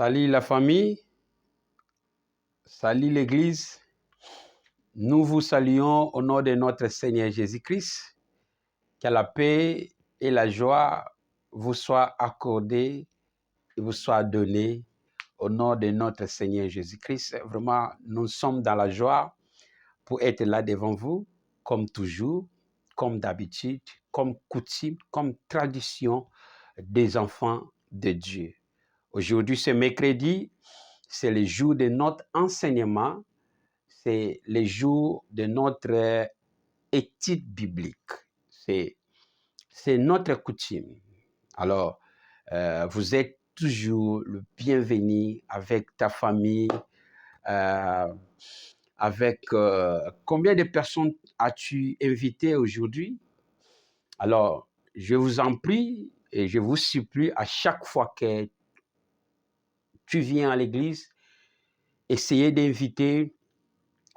Salut la famille, salut l'Église. Nous vous saluons au nom de notre Seigneur Jésus-Christ. Que la paix et la joie vous soient accordées et vous soient données au nom de notre Seigneur Jésus-Christ. Vraiment, nous sommes dans la joie pour être là devant vous, comme toujours, comme d'habitude, comme coutume, comme tradition des enfants de Dieu. Aujourd'hui, c'est mercredi, c'est le jour de notre enseignement, c'est le jour de notre étude biblique. C'est notre coutume. Alors, vous êtes toujours le bienvenu avec ta famille, avec combien de personnes as-tu invité aujourd'hui? Alors, je vous en prie et je vous supplie à chaque fois que tu viens à l'église, essayez d'inviter,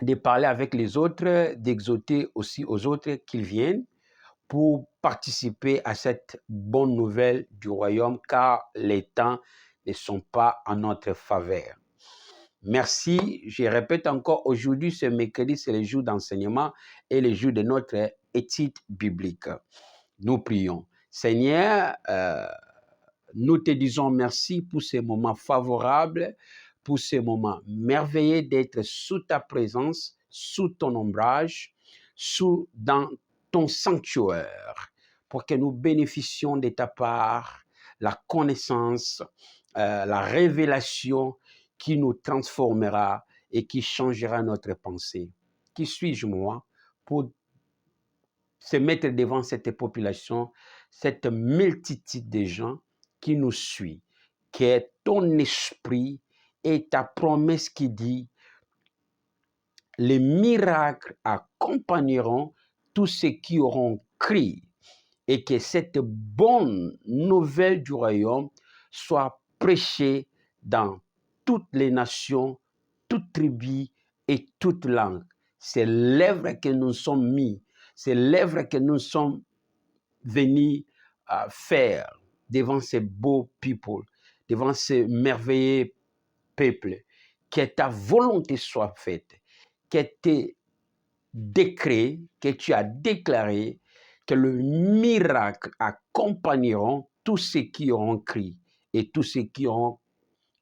de parler avec les autres, d'exhorter aussi aux autres qu'ils viennent pour participer à cette bonne nouvelle du royaume, car les temps ne sont pas en notre faveur. Merci, je répète encore, aujourd'hui, ce mercredi, c'est le jour d'enseignement et le jour de notre étude biblique. Nous prions. Seigneur, nous te disons merci pour ces moments favorables, pour ces moments merveilleux d'être sous ta présence, sous ton ombrage, dans ton sanctuaire, pour que nous bénéficions de ta part la connaissance, la révélation qui nous transformera et qui changera notre pensée. Qui suis-je moi pour se mettre devant cette population, cette multitude de gens qui nous suit, qui est ton esprit et ta promesse qui dit les miracles accompagneront tous ceux qui auront cru et que cette bonne nouvelle du royaume soit prêchée dans toutes les nations, toutes tribus et toutes langues. C'est l'œuvre que nous sommes mis, c'est l'œuvre que nous sommes venus à faire devant ces beaux people, devant ces merveilleux peuples. Que ta volonté soit faite, que tes décrets que tu as déclarés, que le miracle accompagneront tous ceux qui auront cru et tous ceux qui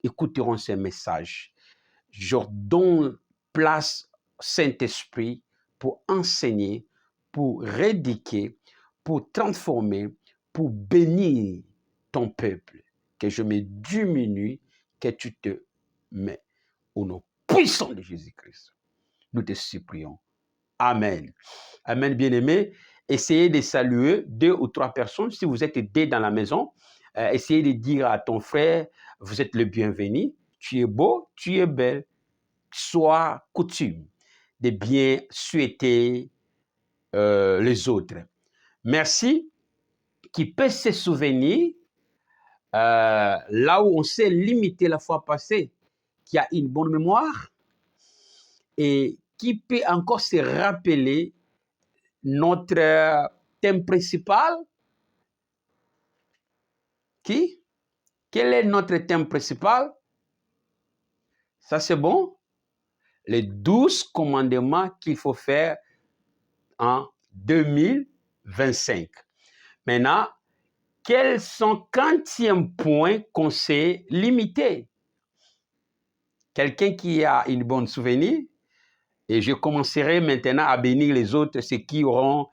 écouteront ces messages. Je donne place, Saint-Esprit, pour enseigner, pour rédiquer, pour transformer, pour bénir ton peuple. Que je me diminue, que tu te mets au nom puissant de Jésus-Christ. Nous te supplions. Amen. Amen, bien-aimés. Essayez de saluer 2 ou 3 personnes. Si vous êtes 2 dans la maison, essayez de dire à ton frère, vous êtes le bienvenu, tu es beau, tu es belle. Sois coutume de bien souhaiter les autres. Merci. Qui peut se souvenir, là où on s'est limité la fois passée, qui a une bonne mémoire et qui peut encore se rappeler notre thème principal. Qui? Quel est notre thème principal? Ça, c'est bon? Les 12 commandements qu'il faut faire en 2025. Maintenant, quels sont 40e point qu'on s'est limité? Quelqu'un qui a une bonne souvenir? Et je commencerai maintenant à bénir les autres, ceux qui vont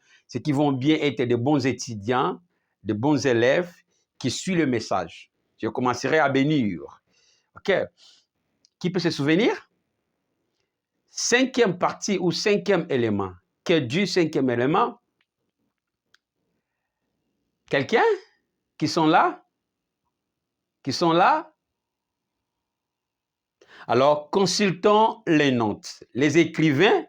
bien être de bons étudiants, de bons élèves qui suivent le message. Je commencerai à bénir. OK? Qui peut se souvenir? 5e partie ou 5e élément. Qu'est Dieu 5e élément? Quelqu'un? Qui sont là? Qui sont là? Alors, consultons les notes. Les écrivains,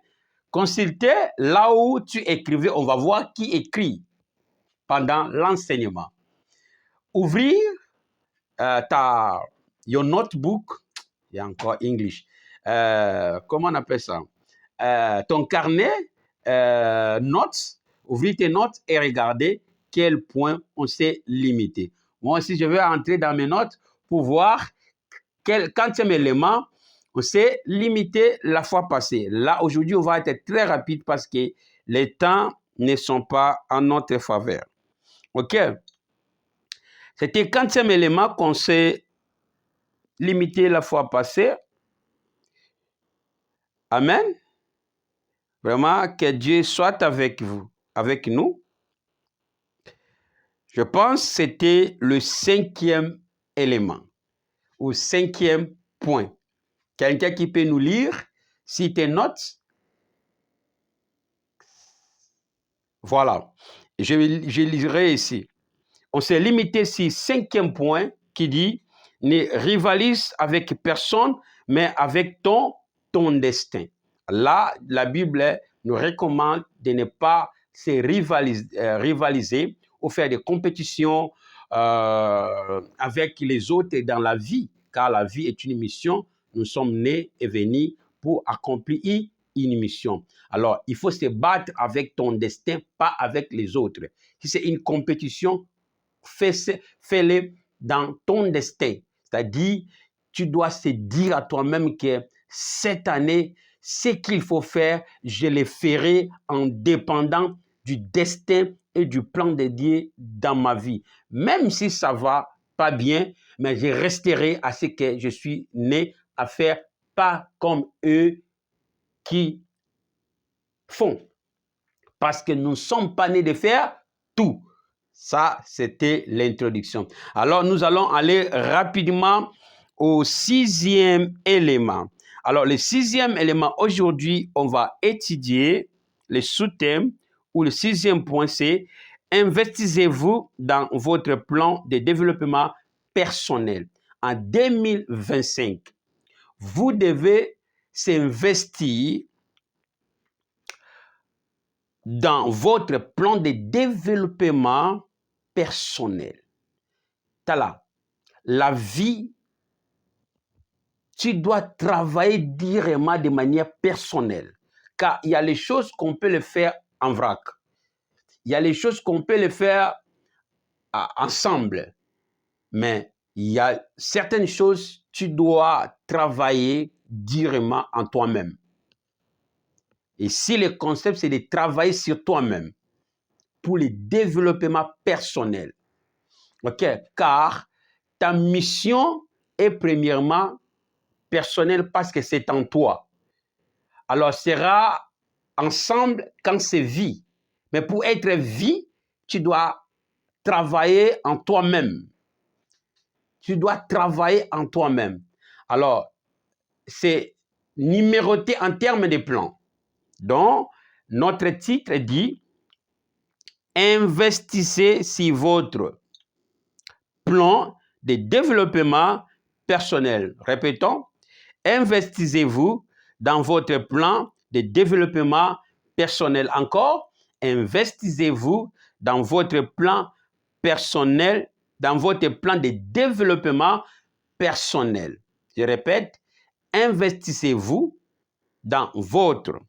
consultez là où tu écrivais. On va voir qui écrit pendant l'enseignement. Ouvrir your notebook, il y a encore English. Comment on appelle ça? Ton carnet, notes, ouvrir tes notes et regarder quel point on s'est limité. Moi aussi, je vais entrer dans mes notes pour voir quantième élément, on s'est limité la fois passée. Là, aujourd'hui, on va être très rapide parce que les temps ne sont pas en notre faveur. OK? C'était le quantième élément qu'on s'est limité la fois passée. Amen. Vraiment, que Dieu soit avec vous, avec nous. Je pense que c'était le cinquième élément ou cinquième point. Quelqu'un qui peut nous lire, si tes notes. Voilà. Je lirai ici. On s'est limité sur cinquième point qui dit « Ne rivalise avec personne, mais avec ton destin ». Là, la Bible nous recommande de ne pas se rivaliser ou faire des compétitions avec les autres dans la vie, car la vie est une mission. Nous sommes nés et venus pour accomplir une mission. Alors, il faut se battre avec ton destin, pas avec les autres. Si c'est une compétition, fais-le dans ton destin. C'est-à-dire, tu dois se dire à toi-même que cette année, ce qu'il faut faire, je le ferai en dépendant du destin et du plan de Dieu dans ma vie. Même si ça va pas bien, mais je resterai à ce que je suis né à faire, pas comme eux qui font. Parce que nous ne sommes pas nés de faire tout. Ça, c'était l'introduction. Alors, nous allons aller rapidement au sixième élément. Alors, le sixième élément, aujourd'hui, on va étudier les sous-thèmes ou le sixième point, c'est « Investissez-vous dans votre plan de développement personnel ». En 2025, vous devez s'investir dans votre plan de développement personnel. Tala, la vie, tu dois travailler directement de manière personnelle. Car il y a les choses qu'on peut le faire en vrac. Il y a les choses qu'on peut le faire ensemble. Mais il y a certaines choses, tu dois travailler directement en toi-même. Et si le concept, c'est de travailler sur toi-même pour le développement personnel. OK? Car ta mission est premièrement personnelle parce que c'est en toi. Alors, sera ensemble quand c'est vie. Mais pour être vie, tu dois travailler en toi-même. Tu dois travailler en toi-même. Alors, c'est numéroté en termes de plans. Donc, notre titre dit « Investissez sur votre plan de développement personnel ». Répétons, investissez-vous dans votre plan de développement personnel. Encore, investissez-vous dans votre plan personnel, dans votre plan de développement personnel. Je répète, investissez-vous dans votre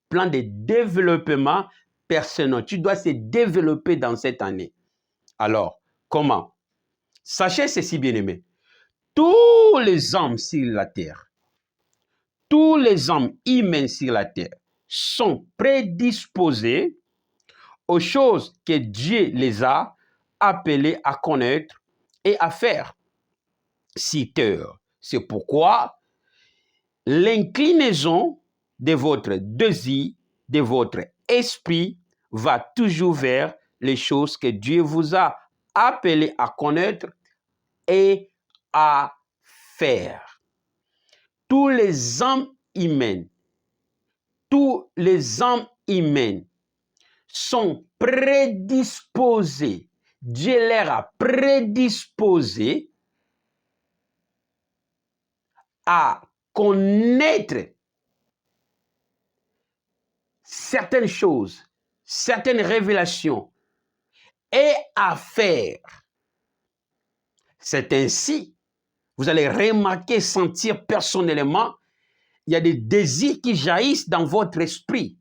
plan de développement personnel. Tu dois se développer dans cette année. Alors, comment? Sachez ceci, bien-aimés. Tous les hommes sur la terre, tous les hommes humains sur la terre sont prédisposés aux choses que Dieu les a appelés à connaître et à faire. Citeur. C'est pourquoi l'inclinaison de votre désir, de votre esprit, va toujours vers les choses que Dieu vous a appelés à connaître et à faire. Tous les hommes humains, sont prédisposés. Dieu leur a prédisposés à connaître certaines choses, certaines révélations et à faire. C'est ainsi, vous allez remarquer, sentir personnellement, il y a des désirs qui jaillissent dans votre esprit.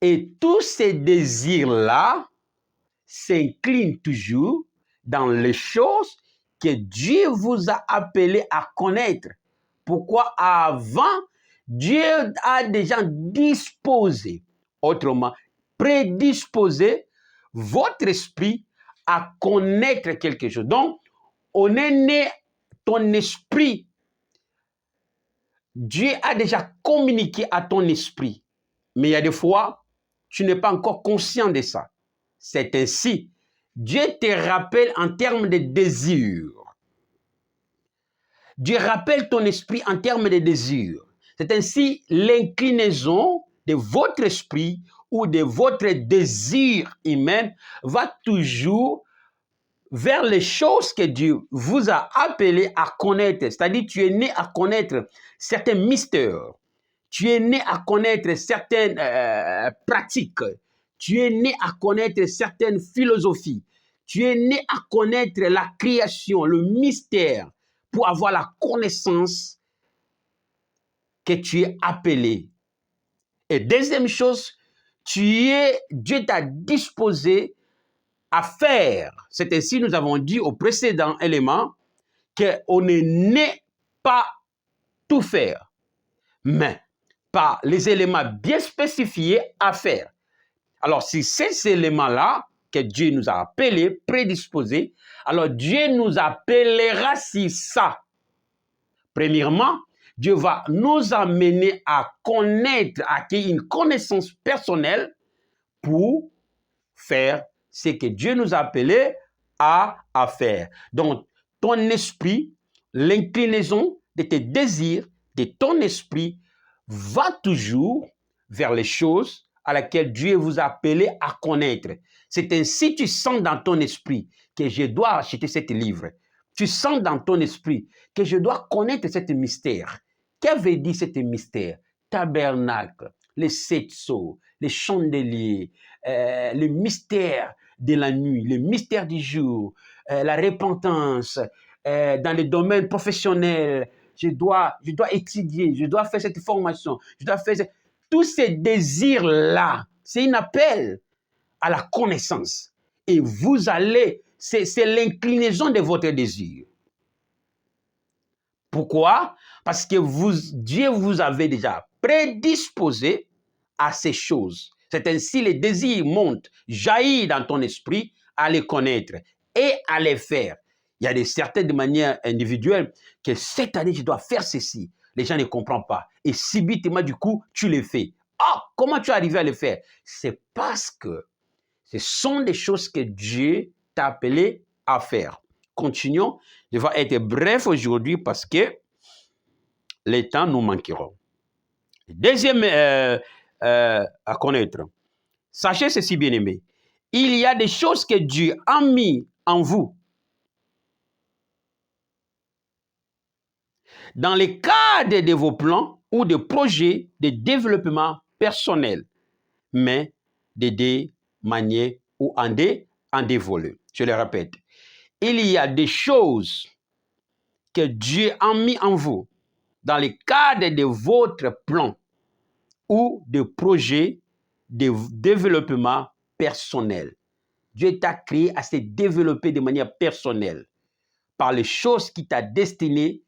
Et tous ces désirs-là s'inclinent toujours dans les choses que Dieu vous a appelé à connaître. Pourquoi avant, Dieu a déjà disposé, autrement, prédisposé votre esprit à connaître quelque chose. Donc, on est né, ton esprit, Dieu a déjà communiqué à ton esprit. Mais il y a des fois, tu n'es pas encore conscient de ça. C'est ainsi. Dieu te rappelle en termes de désir. Dieu rappelle ton esprit en termes de désir. C'est ainsi l'inclinaison de votre esprit ou de votre désir humain va toujours vers les choses que Dieu vous a appelé à connaître. C'est-à-dire, tu es né à connaître certains mystères. Tu es né à connaître certaines pratiques. Tu es né à connaître certaines philosophies. Tu es né à connaître la création, le mystère, pour avoir la connaissance que tu es appelé. Et deuxième chose, Dieu t'a disposé à faire. C'est ainsi, nous avons dit au précédent élément, qu'on ne naît pas tout faire, mais par les éléments bien spécifiés à faire. Alors, si ces éléments-là que Dieu nous a appelés, prédisposés, alors Dieu nous appellera si ça. Premièrement, Dieu va nous amener à connaître, à acquérir une connaissance personnelle pour faire ce que Dieu nous a appelés à faire. Donc, ton esprit, l'inclinaison de tes désirs, de ton esprit, va toujours vers les choses à laquelle Dieu vous a appelé à connaître. C'est ainsi que tu sens dans ton esprit que je dois acheter ce livre. Tu sens dans ton esprit que je dois connaître ce mystère. Qu'avait dit ce mystère? Tabernacle, les 7 sceaux, les chandeliers, le mystère de la nuit, le mystère du jour, la repentance, dans les domaines professionnels, je dois étudier, je dois faire cette formation, je dois faire tous ces désirs-là, c'est un appel à la connaissance. Et vous allez, c'est l'inclinaison de votre désir. Pourquoi? Parce que Dieu vous avait déjà prédisposé à ces choses. C'est ainsi les désirs montent, jaillissent dans ton esprit à les connaître et à les faire. Il y a certaines de manière individuelle que cette année, je dois faire ceci. Les gens ne comprennent pas. Et subitement, du coup, tu les fais. Ah, comment tu es arrivé à le faire? C'est parce que ce sont des choses que Dieu t'a appelé à faire. Continuons. Je vais être bref aujourd'hui parce que les temps nous manqueront. Deuxième à connaître. Sachez ceci, bien-aimés. Il y a des choses que Dieu a mis en vous. Dans le cadre de vos plans ou de projets de développement personnel, mais de des manières ou en des volets. Je le répète. Il y a des choses que Dieu a mis en vous dans le cadre de votre plan ou de projets de développement personnel. Dieu t'a créé à se développer de manière personnelle par les choses qu'il t'a destinées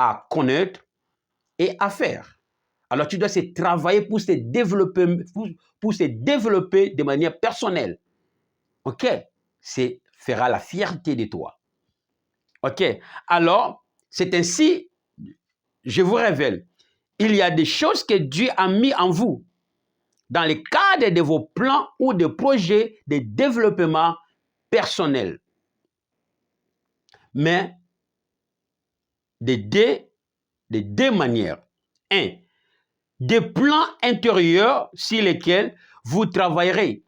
à connaître et à faire. Alors, tu dois se travailler pour se développer, pour se développer de manière personnelle. OK? C'est fera la fierté de toi. OK? Alors, c'est ainsi, je vous révèle, il y a des choses que Dieu a mis en vous dans le cadre de vos plans ou de projets de développement personnel. Mais de deux manières. 1. Des plans intérieurs sur lesquels vous travaillerez.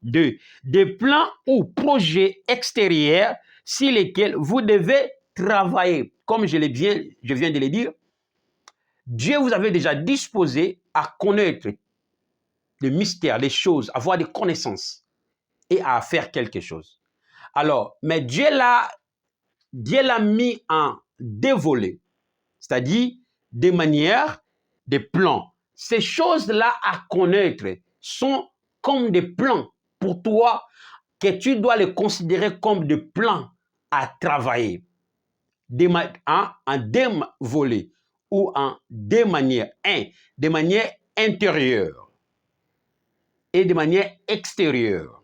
2. Des plans ou projets extérieurs sur lesquels vous devez travailler. Comme je viens de le dire, Dieu vous avait déjà disposé à connaître le mystère, les choses, avoir des connaissances et à faire quelque chose. Alors, mais Dieu l'a mis en deux volets, c'est-à-dire des manières, des plans. Ces choses-là à connaître sont comme des plans pour toi que tu dois les considérer comme des plans à travailler en deux volets ou en deux manières. De manière intérieure et de manière extérieure.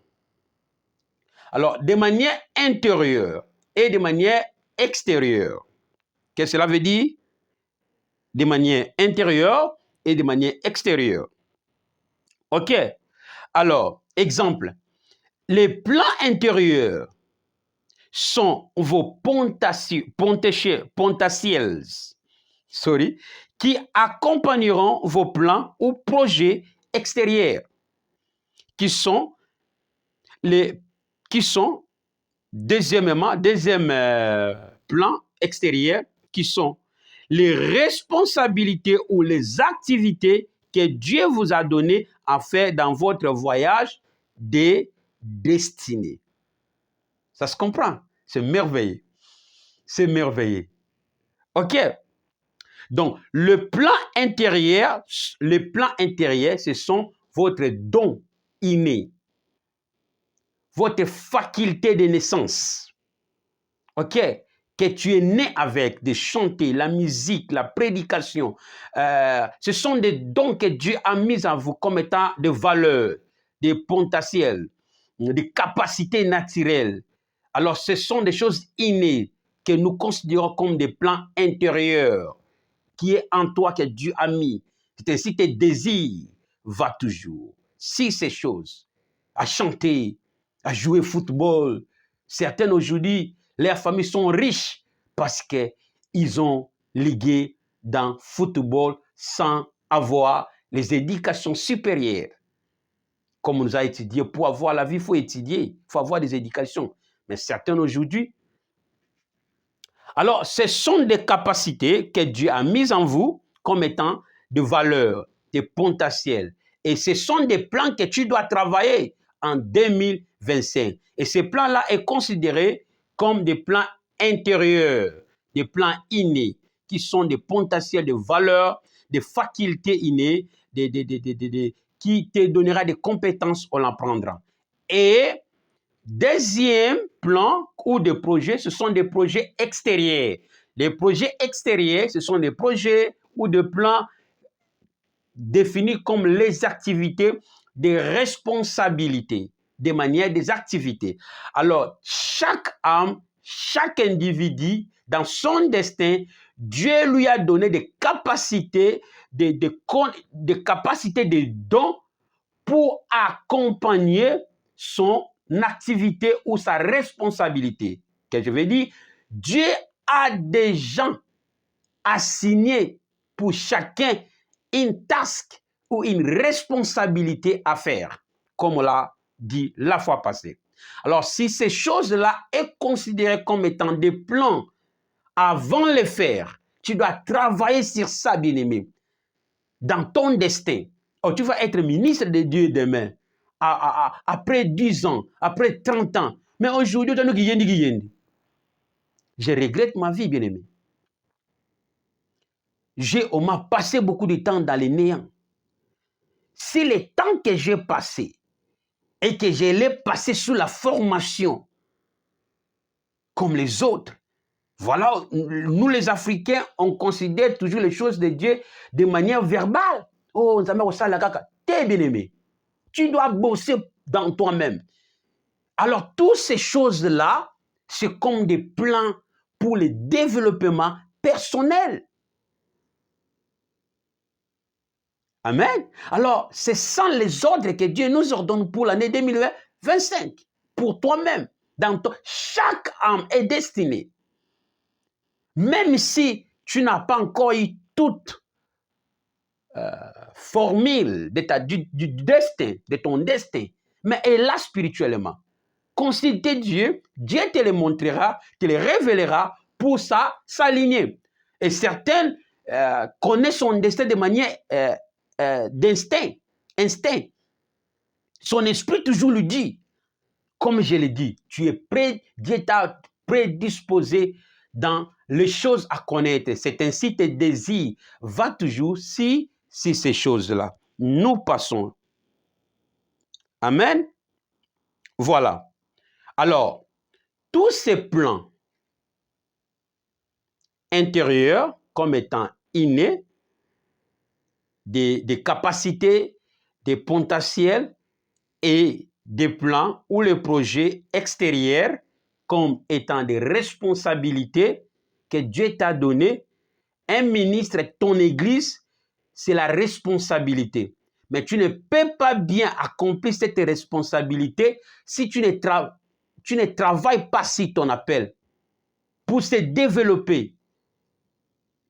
Alors, de manière intérieure et de manière extérieure. Qu'est-ce que cela veut dire? De manière intérieure et de manière extérieure. OK. Alors, exemple, les plans intérieurs sont vos potentiels, qui accompagneront vos plans ou projets extérieurs, qui sont deuxième plan extérieur, qui sont les responsabilités ou les activités que Dieu vous a données à faire dans votre voyage de destinée. Ça se comprend? C'est merveilleux. C'est merveilleux. OK? Donc, le plan intérieur, ce sont votre don inné, votre faculté de naissance. OK? Que tu es né avec, de chanter, la musique, la prédication. Ce sont des dons que Dieu a mis en vous comme étant de valeurs, des potentiels, des capacités naturelles. Alors, ce sont des choses innées que nous considérons comme des plans intérieurs qui est en toi que Dieu a mis. C'est ainsi tes désirs va toujours. Si ces choses, à chanter, à jouer football, certaines aujourd'hui, leurs familles sont riches parce qu'ils ont ligué dans football sans avoir les éducations supérieures. Comme on nous a étudié, pour avoir la vie, il faut étudier, il faut avoir des éducations. Mais certains aujourd'hui, alors ce sont des capacités que Dieu a mises en vous comme étant de valeur, des potentiels. Et ce sont des plans que tu dois travailler en 2025. Et ces plans-là sont considérés comme des plans intérieurs, des plans innés, qui sont des potentiels de valeur, des facultés innées, qui te donnera des compétences, on l'apprendra. Et deuxième plan ou de projet, ce sont des projets extérieurs. Les projets extérieurs, ce sont des projets ou des plans définis comme les activités des responsabilités, de manière des activités. Alors, chaque âme, chaque individu, dans son destin, Dieu lui a donné des capacités, des capacités, des dons pour accompagner son activité ou sa responsabilité. Que je veux dire, Dieu a des gens assignés pour chacun une task ou une responsabilité à faire, comme on l'a dit la fois passée. Alors, si ces choses-là sont considérées comme étant des plans avant de les faire, tu dois travailler sur ça, bien-aimé, dans ton destin. Oh, tu vas être ministre de Dieu demain, après 10 ans, après 30 ans. Mais aujourd'hui, je regrette ma vie, bien-aimé. On m'a passé beaucoup de temps dans les néants. Si le temps que j'ai passé et que je l'ai passé sous la formation comme les autres, voilà, nous les Africains, on considère toujours les choses de Dieu de manière verbale. Oh, t'es bien-aimé. Tu dois bosser dans toi-même. Alors, toutes ces choses-là, c'est comme des plans pour le développement personnel. Amen. Alors, c'est sans les ordres que Dieu nous ordonne pour l'année 2025. Pour toi-même. Chaque âme est destinée. Même si tu n'as pas encore eu toute formule du destin, de ton destin, mais est là spirituellement. Considère Dieu, Dieu te le montrera, te le révélera pour s'aligner. Et certains connaissent son destin de manière d'instinct. Son esprit toujours lui dit, comme je l'ai dit, tu es prêt, Dieu t'a prédisposé dans les choses à connaître. C'est ainsi tes désirs va toujours si ces choses-là. Nous passons. Amen. Voilà. Alors, tous ces plans intérieurs comme étant innés, des capacités, des potentiels et des plans ou les projets extérieurs comme étant des responsabilités que Dieu t'a données. Un ministre, ton église, c'est la responsabilité. Mais tu ne peux pas bien accomplir cette responsabilité si tu ne travailles pas sur ton appel pour se développer.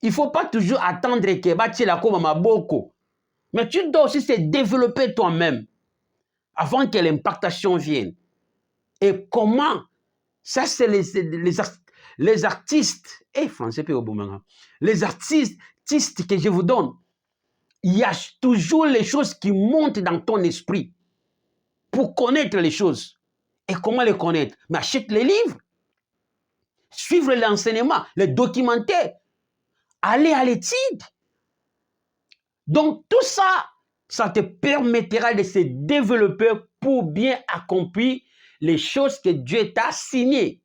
Il ne faut pas toujours attendre que tu la comme maboko. Mais tu dois aussi se développer toi-même avant que l'impactation vienne. Et comment? Ça, c'est les artistes. Français, les artistes que je vous donne. Il y a toujours les choses qui montent dans ton esprit pour connaître les choses. Et comment les connaître? Mais achète les livres, suivre l'enseignement, les documentaires, aller à l'étude. Donc, tout ça, ça te permettra de se développer pour bien accomplir les choses que Dieu t'a assignées,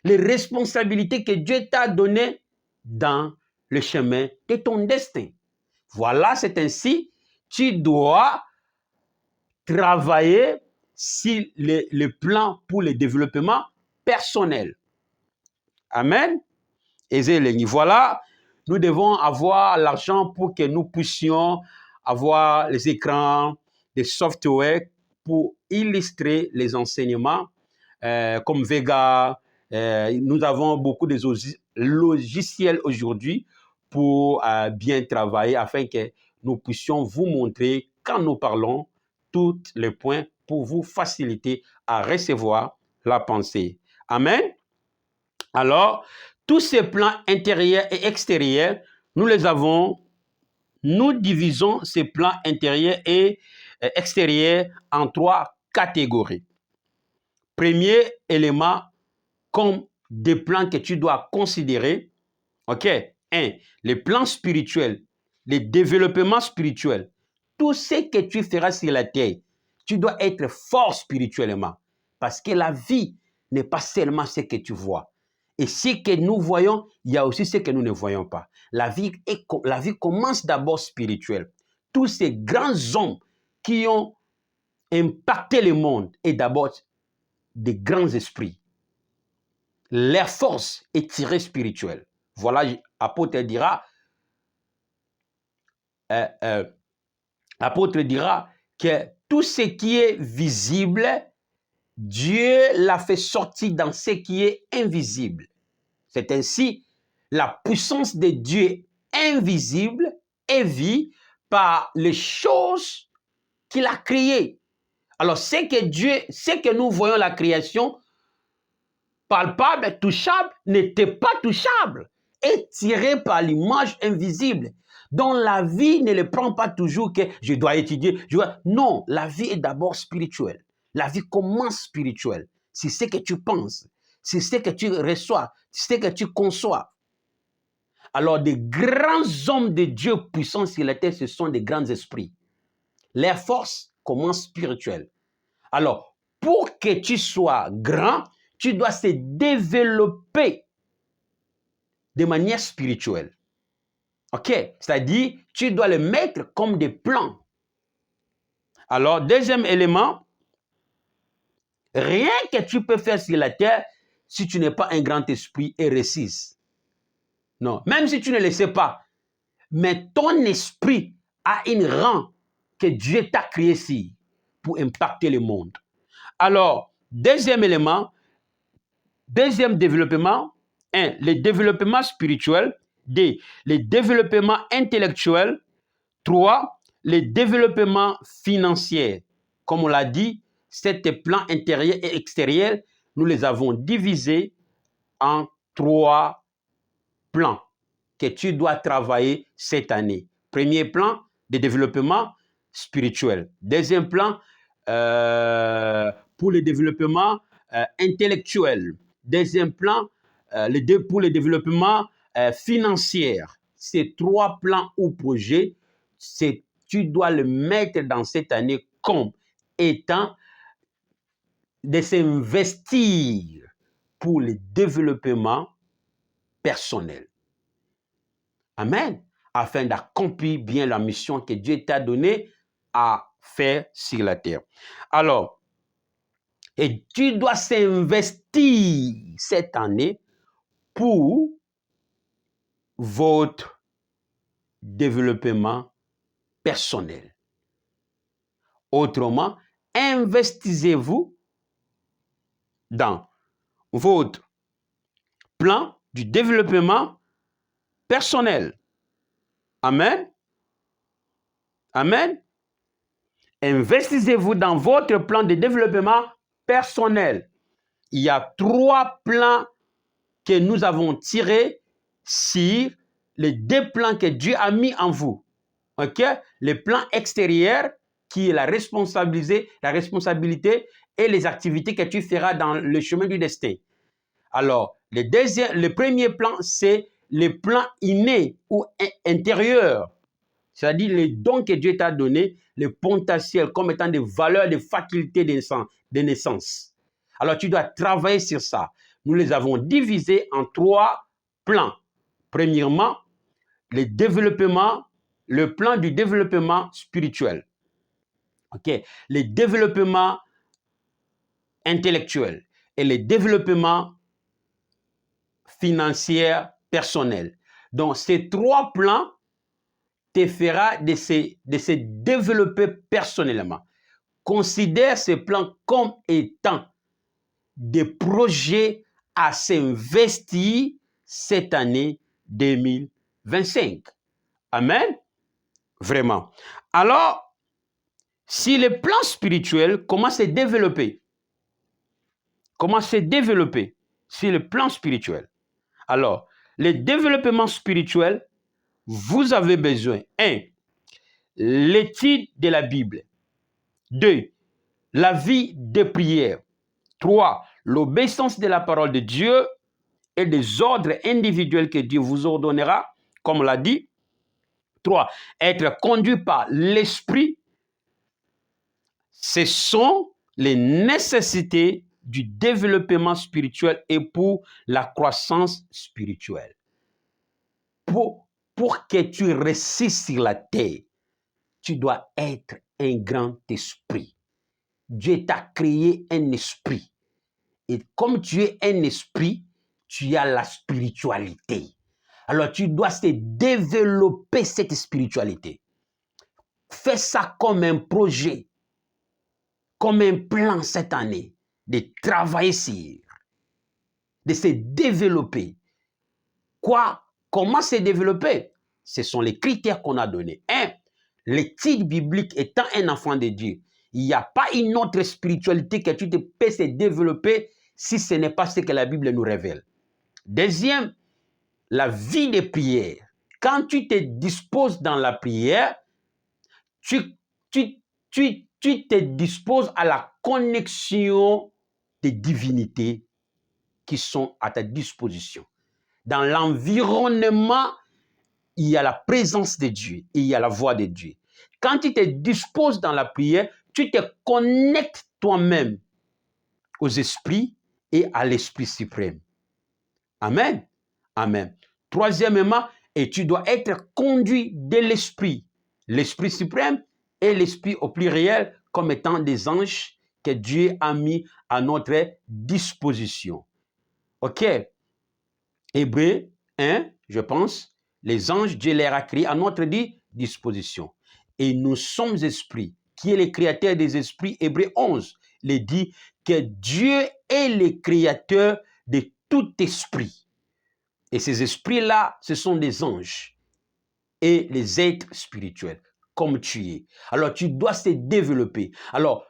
les responsabilités que Dieu t'a données dans le chemin de ton destin. Voilà, c'est ainsi, tu dois travailler sur le plan pour le développement personnel. Amen. Et voilà, nous devons avoir l'argent pour que nous puissions avoir les écrans, des softwares pour illustrer les enseignements comme Vega. Nous avons beaucoup de logiciels aujourd'hui pour bien travailler afin que nous puissions vous montrer quand nous parlons tous les points pour vous faciliter à recevoir la pensée. Amen. Alors, tous ces plans intérieurs et extérieurs, nous les avons, nous divisons ces plans intérieurs et extérieurs en 3 catégories. Premier élément, comme des plans que tu dois considérer, ok? 1. Les plans spirituels, les développements spirituels. Tout ce que tu feras sur la terre, tu dois être fort spirituellement. Parce que la vie n'est pas seulement ce que tu vois. Et ce que nous voyons, il y a aussi ce que nous ne voyons pas. La vie commence d'abord spirituelle. Tous ces grands hommes qui ont impacté le monde est d'abord des grands esprits. Leur force est tirée spirituelle. Voilà, l'apôtre dira que tout ce qui est visible, Dieu l'a fait sortir dans ce qui est invisible. C'est ainsi la puissance de Dieu invisible est vue par les choses qu'il a créées. Alors, ce que nous voyons la création, palpable, touchable, n'était pas touchable, est tiré par l'image invisible. Donc la vie ne le prend pas toujours que je dois étudier. Non, la vie est d'abord spirituelle. La vie commence spirituelle. C'est ce que tu penses, c'est ce que tu reçois, c'est ce que tu conçois. Alors des grands hommes de Dieu puissants sur la terre, ce sont des grands esprits. Leur force commence spirituelle. Alors, pour que tu sois grand, tu dois se développer de manière spirituelle. OK? C'est-à-dire, tu dois le mettre comme des plans. Alors, deuxième élément, rien que tu peux faire sur la terre si tu n'es pas un grand esprit et récise. Non, même si tu ne le sais pas, mais ton esprit a une rang que Dieu t'a créé ici pour impacter le monde. Alors, deuxième élément, deuxième développement, 1. Le développement spirituel. 2. Le développement intellectuel. 3. Le développement financier. Comme on l'a dit, ces plans intérieurs et extérieurs, nous les avons divisés en 3 plans que tu dois travailler cette année. Premier plan de développement spirituel. Deuxième plan pour le développement intellectuel. Deuxième plan pour le développement financier. Ces 3 plans ou projets, tu dois le mettre dans cette année comme étant de s'investir pour le développement personnel. Amen. Afin d'accomplir bien la mission que Dieu t'a donnée à faire sur la terre. Alors, et tu dois s'investir cette année pour votre développement personnel. Autrement, investissez-vous dans votre plan du développement personnel. Amen. Amen. Investissez-vous dans votre plan de développement personnel. Il y a 3 plans que nous avons tirés sur les 2 plans que Dieu a mis en vous. OK? Le plan extérieur, qui est la responsabilité et les activités que tu feras dans le chemin du destin. Alors, le premier plan, c'est le plan inné ou intérieur. C'est-à-dire les dons que Dieu t'a donnés, le potentiel comme étant des valeurs, des facultés de naissance. Alors, tu dois travailler sur ça. Nous les avons divisés en 3 plans. Premièrement, le plan du développement spirituel. OK? Le développement intellectuel et le développement financier personnel. Donc, ces 3 plans te fera de se développer personnellement. Considère ces plans comme étant des projets à s'investir cette année 2025. Amen. Vraiment. Alors, si le plan spirituel, comment se développer? Comment se développer sur le plan spirituel? Alors, le développement spirituel, vous avez besoin, 1, l'étude de la Bible. 2, la vie de prière. 3, l'obéissance de la parole de Dieu et des ordres individuels que Dieu vous ordonnera, comme on l'a dit. 3, être conduit par l'Esprit. Ce sont les nécessités du développement spirituel et pour la croissance spirituelle. Pour que tu réussisses sur la terre, tu dois être un grand esprit. Dieu t'a créé un esprit. Et comme tu es un esprit, tu as la spiritualité. Alors tu dois te développer cette spiritualité. Fais ça comme un projet, comme un plan cette année, de travailler sur, de se développer. Comment se développer? Ce sont les critères qu'on a donnés. 1, l'étude biblique étant un enfant de Dieu. Il n'y a pas une autre spiritualité que tu peux se développer si ce n'est pas ce que la Bible nous révèle. 2, la vie de prière. Quand tu te disposes dans la prière, tu te disposes à la connexion des divinités qui sont à ta disposition. Dans l'environnement, il y a la présence de Dieu et il y a la voix de Dieu. Quand tu te disposes dans la prière, tu te connectes toi-même aux esprits et à l'Esprit suprême. Amen. Amen. 3, et tu dois être conduit de l'Esprit, l'Esprit suprême et l'Esprit au pluriel comme étant des anges que Dieu a mis à notre disposition. OK. Hébreux 1, je pense, les anges, Dieu les a créés à notre disposition. Et nous sommes esprits, qui est le créateur des esprits. Hébreux 11, il dit que Dieu est le créateur de tout esprit. Et ces esprits-là, ce sont des anges et les êtres spirituels, comme tu es. Alors, tu dois se développer. Alors,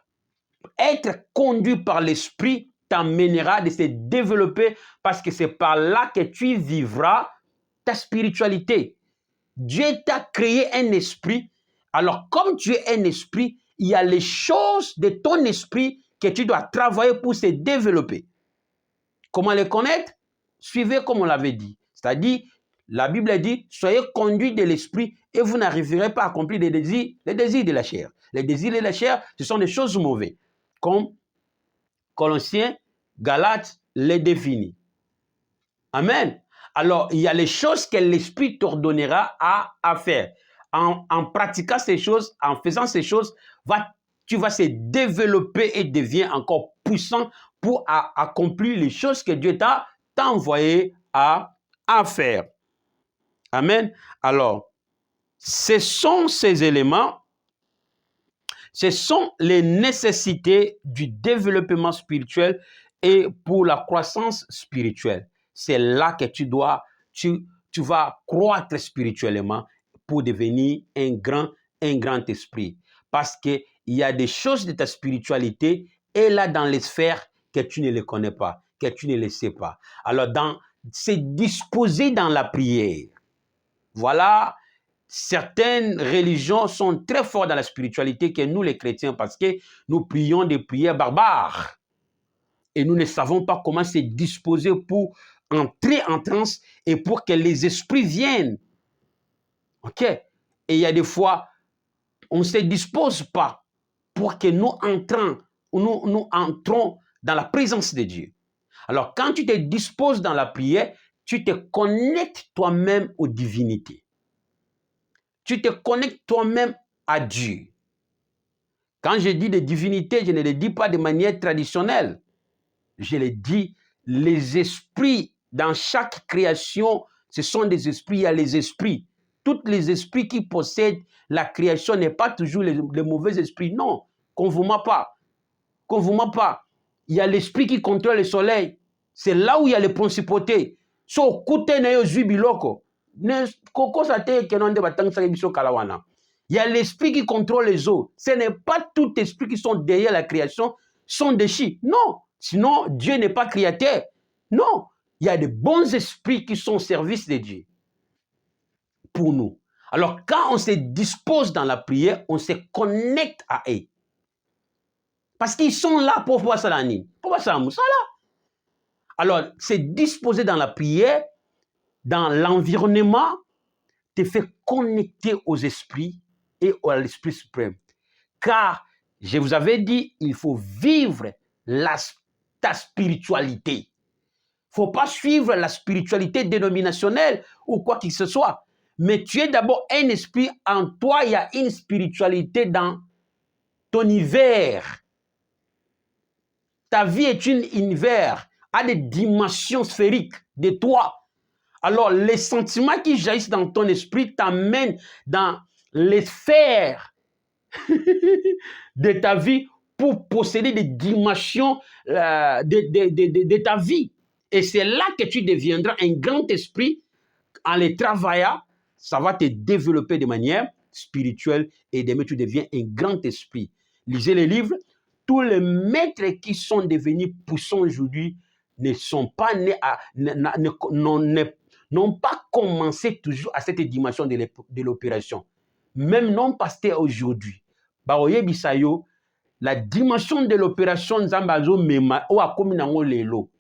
être conduit par l'esprit t'amènera de se développer parce que c'est par là que tu vivras ta spiritualité. Dieu t'a créé un esprit. Alors, comme tu es un esprit, il y a les choses de ton esprit que tu dois travailler pour se développer. Comment les connaître? Suivez comme on l'avait dit. C'est-à-dire, la Bible dit, soyez conduits de l'esprit et vous n'arriverez pas à accomplir les désirs de la chair. Les désirs de la chair, ce sont des choses mauvaises. Comme Colossiens, Galates les définit. Amen. Alors, il y a les choses que l'Esprit t'ordonnera à faire. En pratiquant ces choses, en faisant ces choses, tu vas se développer et devenir encore puissant pour accomplir les choses que Dieu t'a envoyé à faire. Amen. Alors, ce sont ces éléments, ce sont les nécessités du développement spirituel et pour la croissance spirituelle. C'est là que tu vas croître spirituellement pour devenir un grand esprit. Parce qu'il y a des choses de ta spiritualité et là dans les sphères que tu ne les connais pas, que tu ne les sais pas. Alors, c'est disposé dans la prière. Voilà, certaines religions sont très fortes dans la spiritualité que nous les chrétiens parce que nous prions des prières barbares et nous ne savons pas comment se disposer pour entrer en transe et pour que les esprits viennent. Ok? Et il y a des fois, on ne se dispose pas pour que nous entrons dans la présence de Dieu. Alors, quand tu te disposes dans la prière, tu te connectes toi-même aux divinités. Tu te connectes toi-même à Dieu. Quand je dis des divinités, je ne les dis pas de manière traditionnelle. Je les dis, les esprits dans chaque création, ce sont des esprits, il y a les esprits. Tous les esprits qui possèdent la création n'est pas toujours les mauvais esprits. Non, qu'on ne vous ment pas. Qu'on ne vous ment pas. Il y a l'esprit qui contrôle le soleil. C'est là où il y a les principautés. So, kute na yo zui biloko. Il y a l'esprit qui contrôle les eaux. Ce n'est pas tout esprit qui sont derrière la création sont déchus. Non, sinon Dieu n'est pas créateur. Non, il y a de bons esprits qui sont au service de Dieu pour nous. Alors quand on se dispose dans la prière, on se connecte à eux. Parce qu'ils sont là pour voir ça. Alors, se disposer dans la prière, dans l'environnement, te fait connecter aux esprits et à l'Esprit suprême. Car, je vous avais dit, il faut vivre ta spiritualité. Il ne faut pas suivre la spiritualité dénominationnelle ou quoi que ce soit. Mais tu es d'abord un esprit. En toi, il y a une spiritualité dans ton univers. Ta vie est un univers, a des dimensions sphériques de toi. Alors, les sentiments qui jaillissent dans ton esprit t'amènent dans les sphères de ta vie pour posséder des dimensions de ta vie. Et c'est là que tu deviendras un grand esprit. En les travaillant, ça va te développer de manière spirituelle et demain tu deviens un grand esprit. Lisez les livres. Tous les maîtres qui sont devenus puissants aujourd'hui ne sont pas nés n'ont pas commencé toujours à cette dimension de l'opération. Même non pasteur aujourd'hui. La dimension de l'opération Nzambazo Mema ou a komi nango lelo.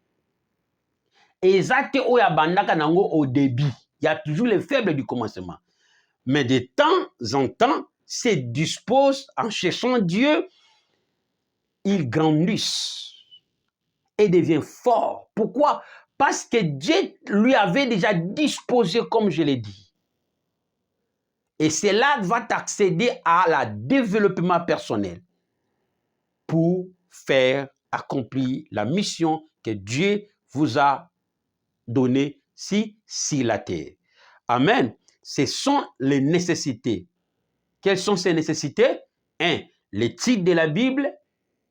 Exacte ou ya bandaka nango au début. Il y a toujours les faibles du commencement. Mais de temps en temps, se dispose en cherchant Dieu, il grandit et devient fort. Pourquoi? Parce que Dieu lui avait déjà disposé, comme je l'ai dit. Et cela va t'accéder à la développement personnel pour faire accomplir la mission que Dieu vous a donnée sur la terre. Amen. Ce sont les nécessités. Quelles sont ces nécessités? 1. L'étude de la Bible.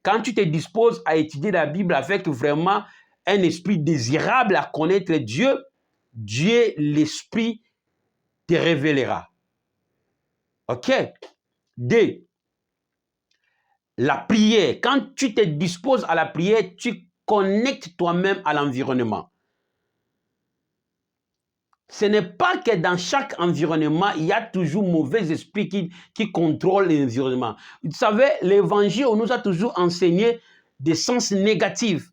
Quand tu te disposes à étudier la Bible avec vraiment un esprit désirable à connaître Dieu, Dieu, l'Esprit, te révélera. OK? 2. La prière. Quand tu te disposes à la prière, tu connectes toi-même à l'environnement. Ce n'est pas que dans chaque environnement, il y a toujours mauvais esprits qui contrôlent l'environnement. Vous savez, l'évangile, on nous a toujours enseigné des sens négatifs,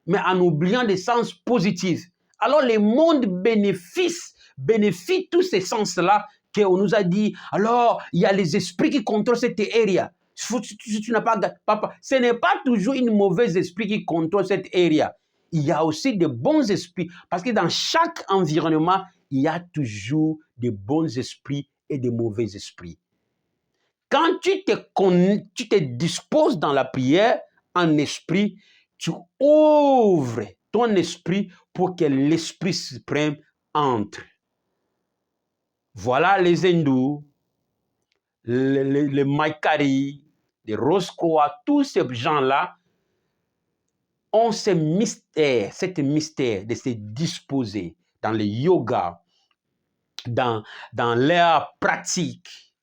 mais en oubliant des sens positifs. Alors, le monde bénéficie tous ces sens-là qu'on nous a dit. Alors, il y a les esprits qui contrôlent cette area. Si tu n'as pas, ce n'est pas toujours une mauvaise esprit qui contrôle cette area. il y a aussi de bons esprits. Parce que dans chaque environnement, il y a toujours de bons esprits et de mauvais esprits. Quand tu te disposes dans la prière en esprit, tu ouvres ton esprit pour que l'Esprit suprême entre. Voilà les hindous, les Maïkari, les Rose-Croix, tous ces gens-là ont ce mystère, de se disposer dans le yoga, dans leur pratique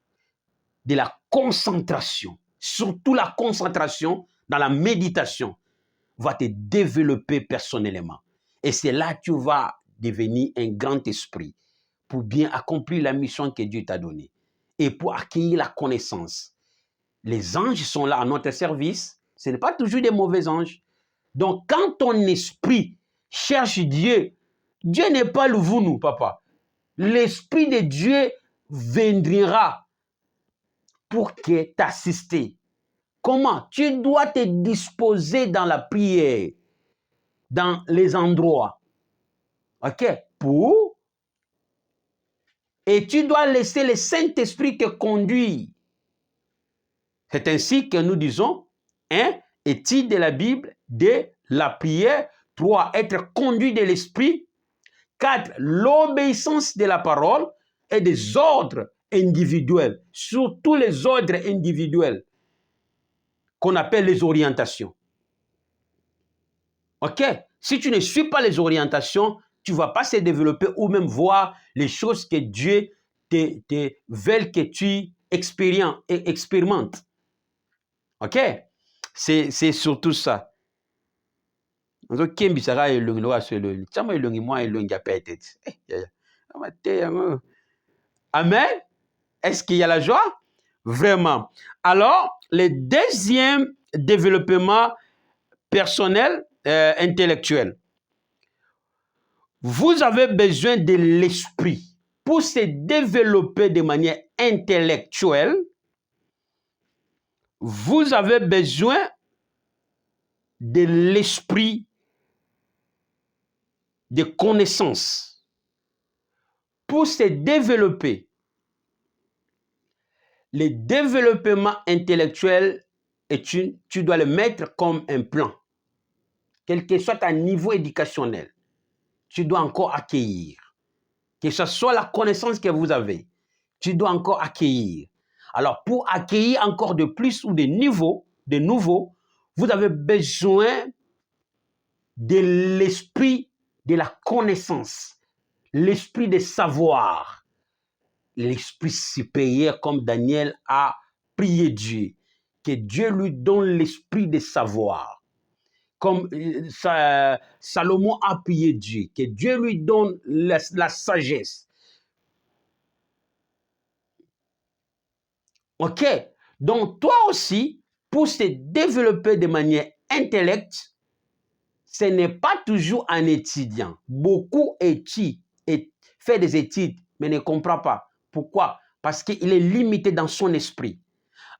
de la concentration, surtout la concentration dans la méditation, va te développer personnellement. Et c'est là que tu vas devenir un grand esprit pour bien accomplir la mission que Dieu t'a donnée et pour acquérir la connaissance. Les anges sont là à notre service. Ce n'est pas toujours des mauvais anges. Donc, quand ton esprit cherche Dieu, Dieu n'est pas le vous-nous, papa. L'Esprit de Dieu viendra pour t'assister. Comment? Tu dois te disposer dans la prière, dans les endroits. OK? Et tu dois laisser le Saint-Esprit te conduire. C'est ainsi que nous disons, 1. Étude de la Bible, 2. La prière, 3. Être conduit de l'Esprit, 4. L'obéissance de la parole et des ordres individuels, surtout les ordres individuels qu'on appelle les orientations. OK? Si tu ne suis pas les orientations, tu ne vas pas se développer ou même voir les choses que Dieu te veut que tu expérimentes. OK? C'est surtout ça. Amen? Est-ce qu'il y a la joie? Vraiment. Alors, le deuxième développement personnel, intellectuel. Vous avez besoin de l'esprit pour se développer de manière intellectuelle. Vous avez besoin de l'esprit de connaissance pour se développer. Le développement intellectuel, tu dois le mettre comme un plan. Quel que soit ton niveau éducationnel, tu dois encore accueillir. Que ce soit la connaissance que vous avez, tu dois encore accueillir. Alors, pour accueillir encore de plus ou de nouveau, vous avez besoin de l'esprit de la connaissance, l'esprit de savoir, l'esprit supérieur comme Daniel a prié Dieu, que Dieu lui donne l'esprit de savoir. Comme Salomon a prié Dieu, que Dieu lui donne la sagesse. OK? Donc, toi aussi, pour se développer de manière intellectuelle, ce n'est pas toujours un étudiant. Beaucoup étudient et fait des études, mais ne comprend pas. Pourquoi? Parce qu'il est limité dans son esprit.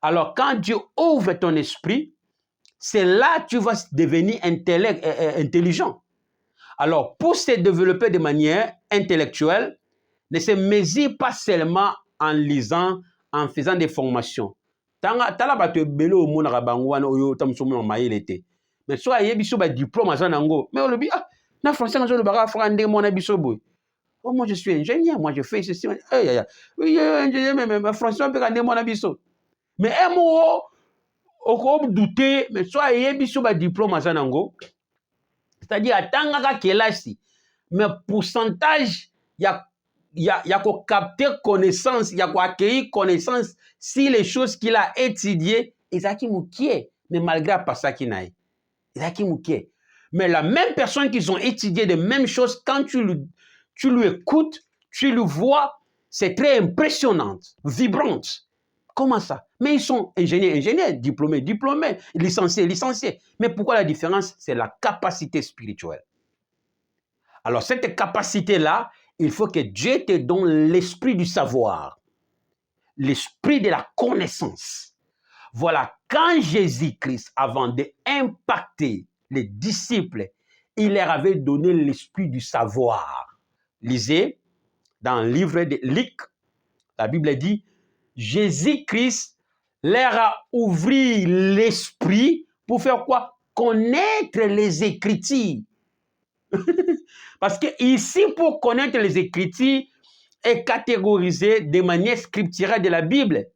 Alors, quand Dieu ouvre ton esprit, c'est là que tu vas devenir intelligent. Alors, pour se développer de manière intellectuelle, ne se mesure pas seulement en lisant, en faisant des formations. Mais soit il y a des diplômes à Zanango, mais on le dit, ah, na français, on le baga frandé, mon abisobo. Oh, moi je suis ingénieur, moi je fais ceci. Oui, ingénieur, mais français, on peut gagner mon abiso. Mais un mot, on peut douter, mais soit il y a des diplômes à Zanango, c'est-à-dire, à Tangaka Kelasi, mais pourcentage, il y a qu'à capter connaissance, il y a qu'à accueillir connaissance si les choses qu'il a étudiées, Isaki Moukié, mais malgré pas ça qu'il n'a. Isaki Moukié. Mais la même personne qui ont étudié les mêmes choses, quand tu lui écoutes, tu le vois, c'est très impressionnant, vibrante. Comment ça? Mais ils sont ingénieurs, diplômés, licenciés. Mais pourquoi la différence? C'est la capacité spirituelle. Alors, cette capacité-là, il faut que Dieu te donne l'esprit du savoir, l'esprit de la connaissance. Voilà, quand Jésus-Christ, avant d'impacter les disciples il leur avait donné l'esprit du savoir. Lisez dans le livre de Luc, la Bible dit, Jésus-Christ leur a ouvert l'esprit pour faire quoi? Connaître les Écritures. Parce que ici, pour connaître les Écritures, est catégorisé de manière scripturale de la Bible.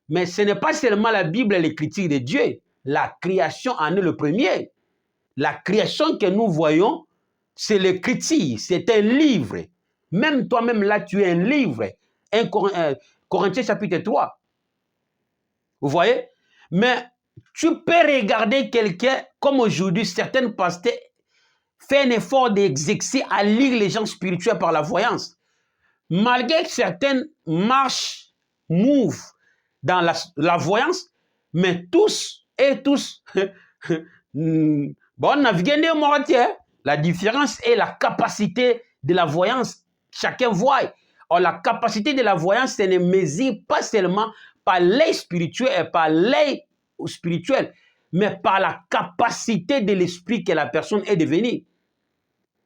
Mais ce n'est pas seulement la Bible et l'écriture de Dieu. La création en est le premier. La création que nous voyons, c'est l'écriture, c'est un livre. Même toi-même, là, tu es un livre. 1 Corinthiens chapitre 3. Vous voyez? Mais tu peux regarder quelqu'un, comme aujourd'hui, certains pasteurs font un effort d'exercer à lire les gens spirituels par la voyance. Malgré que certaines marchent, move dans la voyance, mais tous, bon, naviguer la différence est la capacité de la voyance. Chacun voit. Or, la capacité de la voyance, ce ne mesure pas seulement par l'œil spirituel et par l'œil spirituel, mais par la capacité de l'esprit que la personne est devenue.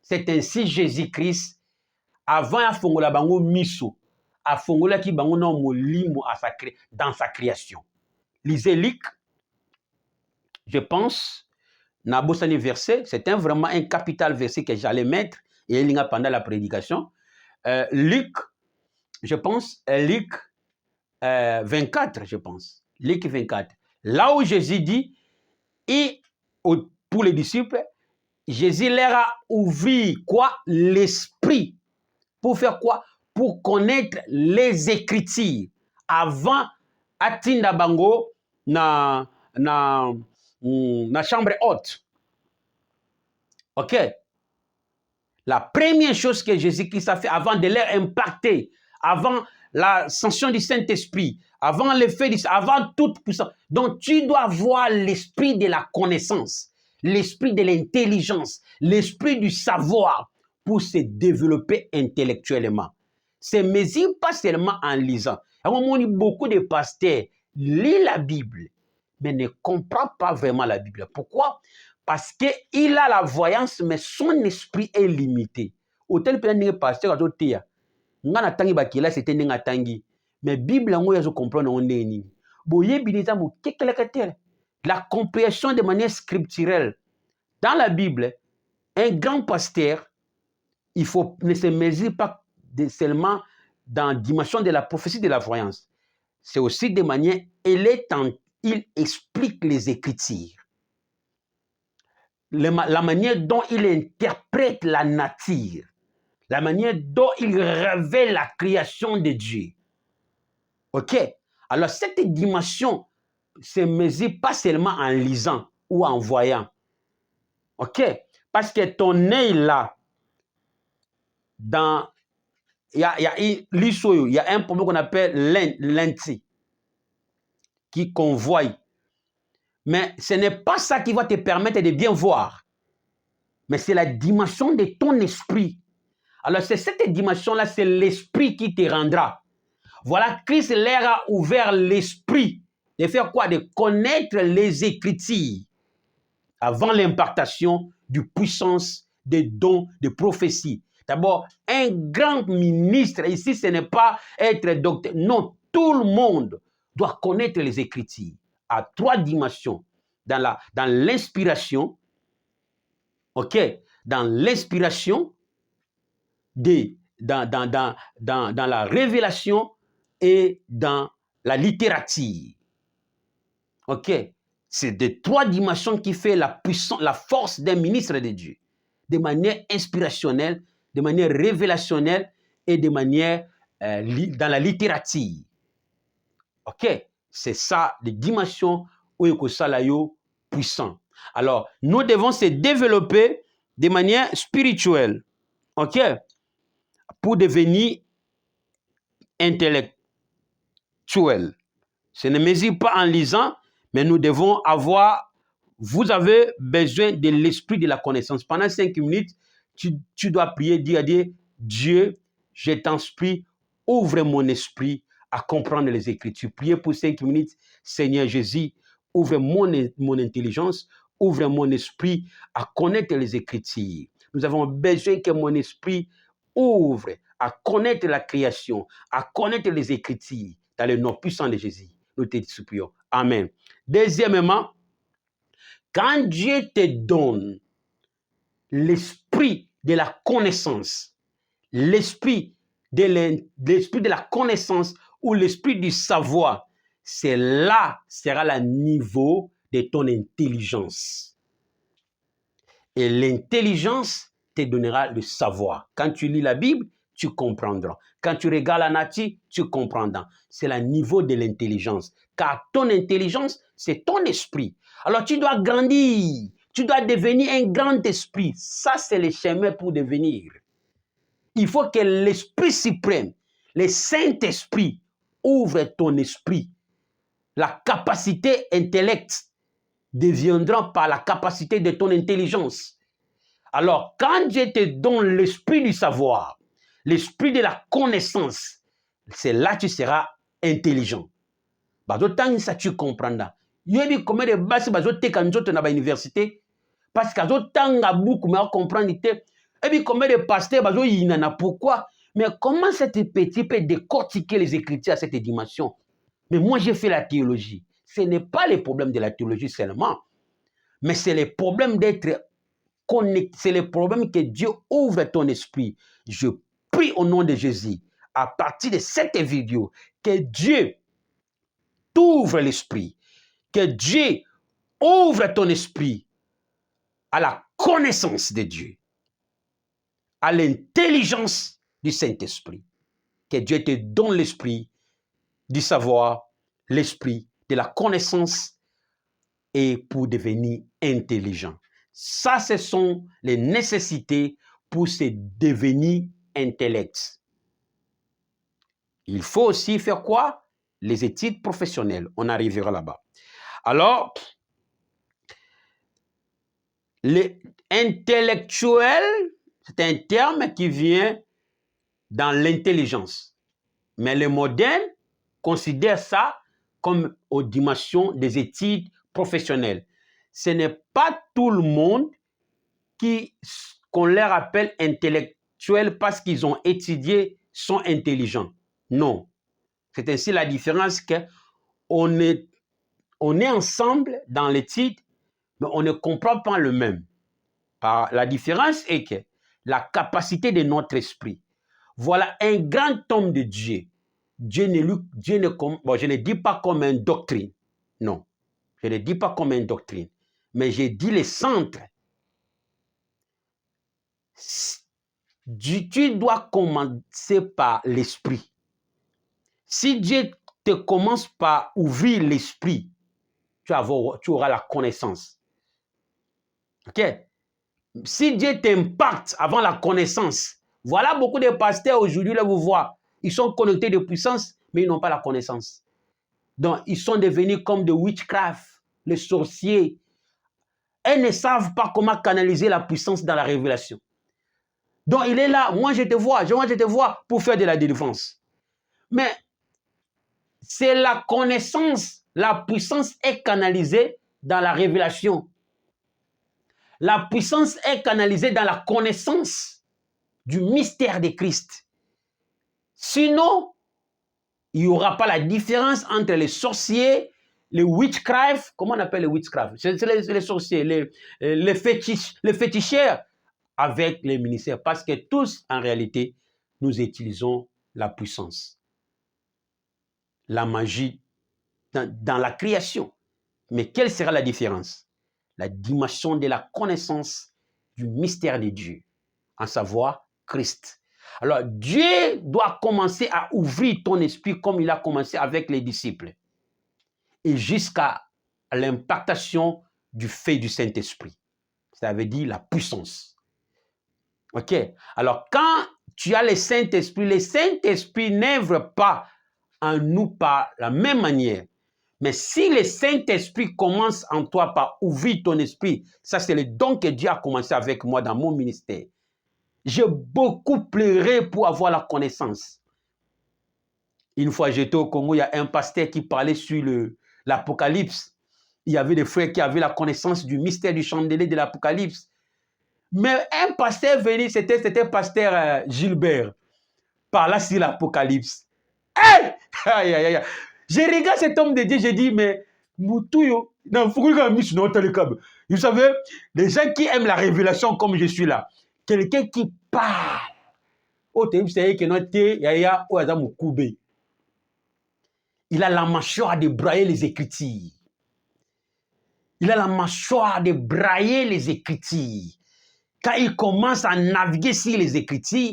C'est ainsi Jésus-Christ, avant à fongola bango miso, à fongola ki bango na molimo dans sa création. Lisez Luc, je pense, Nabosani verset, c'est vraiment un capital verset que j'allais mettre et il y a pendant la prédication. Luc, je pense, Luc 24, je pense. Luc 24. Là où Jésus dit, et pour les disciples, Jésus leur a ouvert quoi? L'esprit. Pour faire quoi? Pour connaître les Écritures. Avant, atinda bango na chambre haute. Ok? La première chose que Jésus-Christ a fait avant de leur impacter, avant l'ascension du Saint-Esprit, avant l'effet avant toute puissance. Donc tu dois avoir l'esprit de la connaissance, l'esprit de l'intelligence, l'esprit du savoir pour se développer intellectuellement. C'est mesure pas seulement en lisant. À un moment, beaucoup de pasteurs lisent la Bible, mais ne comprennent pas vraiment la Bible. Pourquoi? Parce qu'il a la voyance, mais son esprit est limité. Autant que pasteur a dit, ngana tangi bakila c'était ninga tangi, mais Bible ngo yazo comprendre on neni. Boye binisa mo kekelekatel. La compréhension de manière scripturelle. Dans la Bible, un grand pasteur, il faut ne se mesure pas seulement dans la dimension de la prophétie de la voyance. C'est aussi de manière, il explique les Écritures. La manière dont il interprète la nature, la manière dont il révèle la création de Dieu. Ok? Alors cette dimension se mesure pas seulement en lisant ou en voyant. Ok? Parce que ton œil là, il y a un problème qu'on appelle lentille qui convoie. Mais ce n'est pas ça qui va te permettre de bien voir. Mais c'est la dimension de ton esprit. Alors c'est cette dimension-là, c'est l'esprit qui te rendra. Voilà, Christ leur a ouvert l'esprit. De faire quoi? De connaître les Écritures avant l'impartation de puissance, des dons, de prophétie. D'abord, un grand ministre, ici ce n'est pas être docteur. Non, tout le monde doit connaître les Écritures à trois dimensions. Dans l'inspiration, ok, dans l'inspiration, dans la révélation et dans la littérature. Ok, c'est des trois dimensions qui fait la puissance, la force d'un ministre de Dieu, de manière inspirationnelle, de manière révélationnelle et de manière dans la littérature. Ok, c'est ça, les dimensions où il y a puissant. Alors, nous devons se développer de manière spirituelle, ok, pour devenir intellectuel. Ce ne mesure pas en lisant, mais nous devons avoir, vous avez besoin de l'esprit de la connaissance. Pendant 5 minutes, tu dois prier, dire Dieu, je t'en prie, ouvre mon esprit à comprendre les Écritures. Priez pour 5 minutes, Seigneur Jésus, ouvre mon intelligence, ouvre mon esprit à connaître les Écritures. Nous avons besoin que mon esprit ouvre à connaître la création, à connaître les Écritures dans le nom puissant de Jésus. Nous te supplions. Amen. Deuxièmement, quand Dieu te donne l'esprit de la connaissance, l'esprit de la connaissance ou l'esprit du savoir, c'est là sera le niveau de ton intelligence. Et l'intelligence te donnera le savoir. Quand tu lis la Bible, tu comprendras. Quand tu regardes la nature, tu comprendras. C'est le niveau de l'intelligence. Car ton intelligence, c'est ton esprit. Alors tu dois grandir. Tu dois devenir un grand esprit. Ça, c'est le chemin pour devenir. Il faut que l'Esprit suprême, le Saint-Esprit, ouvre ton esprit. La capacité intellect deviendra par la capacité de ton intelligence. Alors, quand Dieu te donne l'esprit du savoir, l'esprit de la connaissance, c'est là que tu seras intelligent. Tant ça tu comprendras. Il y a combien de bases dans l'université parce que tant beaucoup mais comprendre et puis combien de pasteurs pourquoi? Mais comment cet petit peut décortiquer les Écritures à cette dimension? Mais moi j'ai fait la théologie. Ce n'est pas le problème de la théologie seulement, mais c'est le problème d'être connecté, c'est le problème que Dieu ouvre ton esprit. Je prie au nom de Jésus, à partir de cette vidéo, que Dieu t'ouvre l'esprit, que Dieu ouvre ton esprit à la connaissance de Dieu, à l'intelligence du Saint-Esprit. Que Dieu te donne l'esprit du savoir, l'esprit de la connaissance et pour devenir intelligent. Ça, ce sont les nécessités pour se devenir intellect. Il faut aussi faire quoi? Les études professionnelles. On arrivera là-bas. Alors, l'intellectuel, c'est un terme qui vient dans l'intelligence. Mais les modernes considèrent ça comme aux dimensions des études professionnelles. Ce n'est pas tout le monde qu'on leur appelle intellectuel parce qu'ils ont étudié, sont intelligents. Non. C'est ainsi la différence qu'on est ensemble dans l'étude, mais on ne comprend pas le même. La différence est que la capacité de notre esprit, voilà un grand homme de Dieu. Je ne dis pas comme une doctrine. Non, je ne dis pas comme une doctrine. Mais je dis le centre. Tu dois commencer par l'esprit. Si Dieu te commence par ouvrir l'esprit, tu auras la connaissance. Ok? Si Dieu t'impacte avant la connaissance, voilà beaucoup de pasteurs aujourd'hui, là vous voyez, ils sont connectés de puissance, mais ils n'ont pas la connaissance. Donc, ils sont devenus comme des witchcraft, les sorciers. Ils ne savent pas comment canaliser la puissance dans la révélation. Donc, il est là, moi je te vois pour faire de la délivrance. Mais c'est la connaissance, la puissance est canalisée dans la révélation. La puissance est canalisée dans la connaissance du mystère de Christ. Sinon, il n'y aura pas la différence entre les sorciers, les witchcraft, comment on appelle les witchcraft? C'est les sorciers, les féticheurs avec les ministères. Parce que tous, en réalité, nous utilisons la puissance, la magie dans la création. Mais quelle sera la différence? La dimension de la connaissance du mystère de Dieu, à savoir Christ. Alors, Dieu doit commencer à ouvrir ton esprit comme il a commencé avec les disciples et jusqu'à l'impactation du fait du Saint-Esprit. Ça veut dire la puissance. Ok? Alors, quand tu as le Saint-Esprit n'œuvre pas en nous par la même manière. Mais si le Saint-Esprit commence en toi par ouvrir ton esprit, ça c'est le don que Dieu a commencé avec moi dans mon ministère. J'ai beaucoup pleuré pour avoir la connaissance. Une fois j'étais au Congo, il y a un pasteur qui parlait sur l'Apocalypse. il y avait des frères qui avaient la connaissance du mystère du chandelier de l'Apocalypse. Mais un pasteur venu, c'était pasteur Gilbert, parla sur l'Apocalypse. Hey! Aïe, aïe, aïe. Je regarde cet homme de Dieu, je dis, mais Moutouyo, non, faut que vous savez, les gens qui aiment la révélation comme je suis là, quelqu'un qui parle. Il a la mâchoire de brailler les Écritures. Il a la mâchoire de brailler les Écritures. Quand il commence à naviguer sur les Écritures,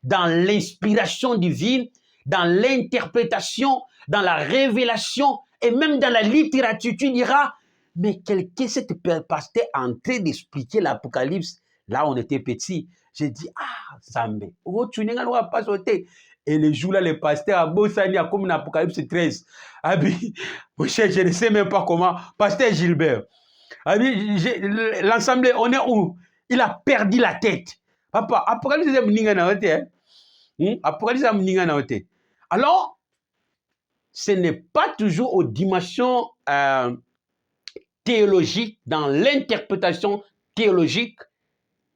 dans l'inspiration divine, dans l'interprétation, dans la révélation et même dans la littérature, tu diras, mais quelqu'un, cette pasteur est en train d'expliquer l'Apocalypse. Là, on était petits. J'ai dit, ah, Zambé, oh, tu n'es pas sauté. Et le jour-là, le pasteur a bossani a comme l'Apocalypse 13. Abi, mon cher, je ne sais même pas comment. Pasteur Gilbert. L'ensemble, on est où? Il a perdu la tête. Papa, Apocalypse c'est mninga na ote. Apocalypse c'est mninga na ote. Alors, ce n'est pas toujours aux dimensions théologiques, dans l'interprétation théologique,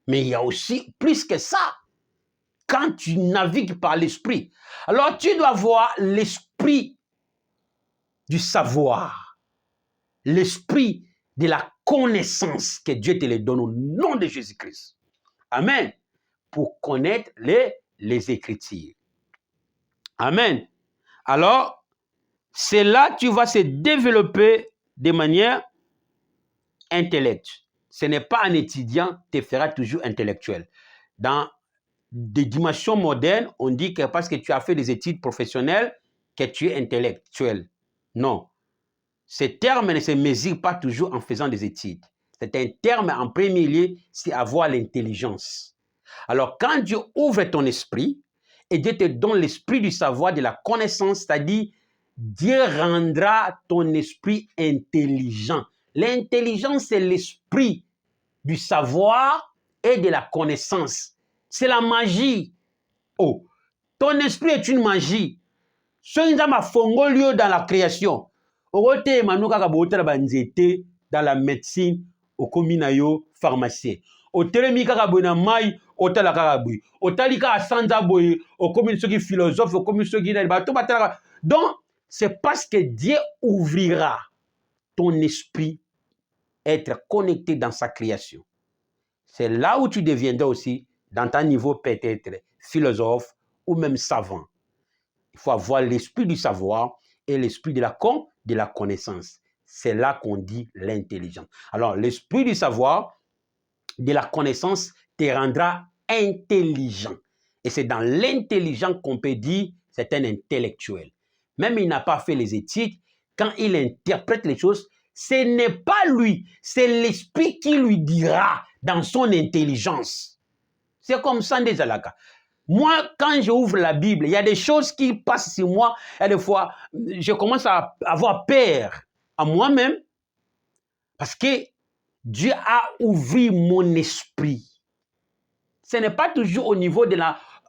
mais il y a aussi plus que ça. Quand tu navigues par l'esprit, alors tu dois voir l'esprit du savoir, l'esprit de la connaissance que Dieu te le donne au nom de Jésus-Christ. Amen. Pour connaître les Écritures. Amen. Alors, c'est là que tu vas se développer de manière intellectuelle. Ce n'est pas un étudiant qui te fera toujours intellectuel. Dans des dimensions modernes, on dit que parce que tu as fait des études professionnelles, que tu es intellectuel. Non. Ce terme ne se mesure pas toujours en faisant des études. C'est un terme en premier lieu, c'est avoir l'intelligence. Alors, quand Dieu ouvre ton esprit, et Dieu te donne l'esprit du savoir, de la connaissance, c'est-à-dire, Dieu rendra ton esprit intelligent. L'intelligence, c'est l'esprit du savoir et de la connaissance. C'est la magie. Oh, ton esprit est une magie. Ce qui m'a fongolio dans la création. Orote manuka kabotela banzete dans la médecine, au kominayo pharmacien. Au telemika kabona mai, otala karabui. Au talika asanza boy, au commune ceux qui philosophe, au commune ceux qui bateau batala. Donc, c'est parce que Dieu ouvrira ton esprit, être connecté dans sa création. C'est là où tu deviendras aussi, dans ton niveau peut-être philosophe ou même savant. Il faut avoir l'esprit du savoir et l'esprit de la connaissance. C'est là qu'on dit l'intelligence. Alors, l'esprit du savoir, de la connaissance, te rendra intelligent. Et c'est dans l'intelligent qu'on peut dire c'est un intellectuel. Même il n'a pas fait les études, quand il interprète les choses, ce n'est pas lui, c'est l'esprit qui lui dira dans son intelligence. C'est comme ça, des alaka. Moi, quand j'ouvre la Bible, il y a des choses qui passent sur moi, et des fois, je commence à avoir peur à moi-même, parce que Dieu a ouvert mon esprit. Ce n'est pas toujours au niveau de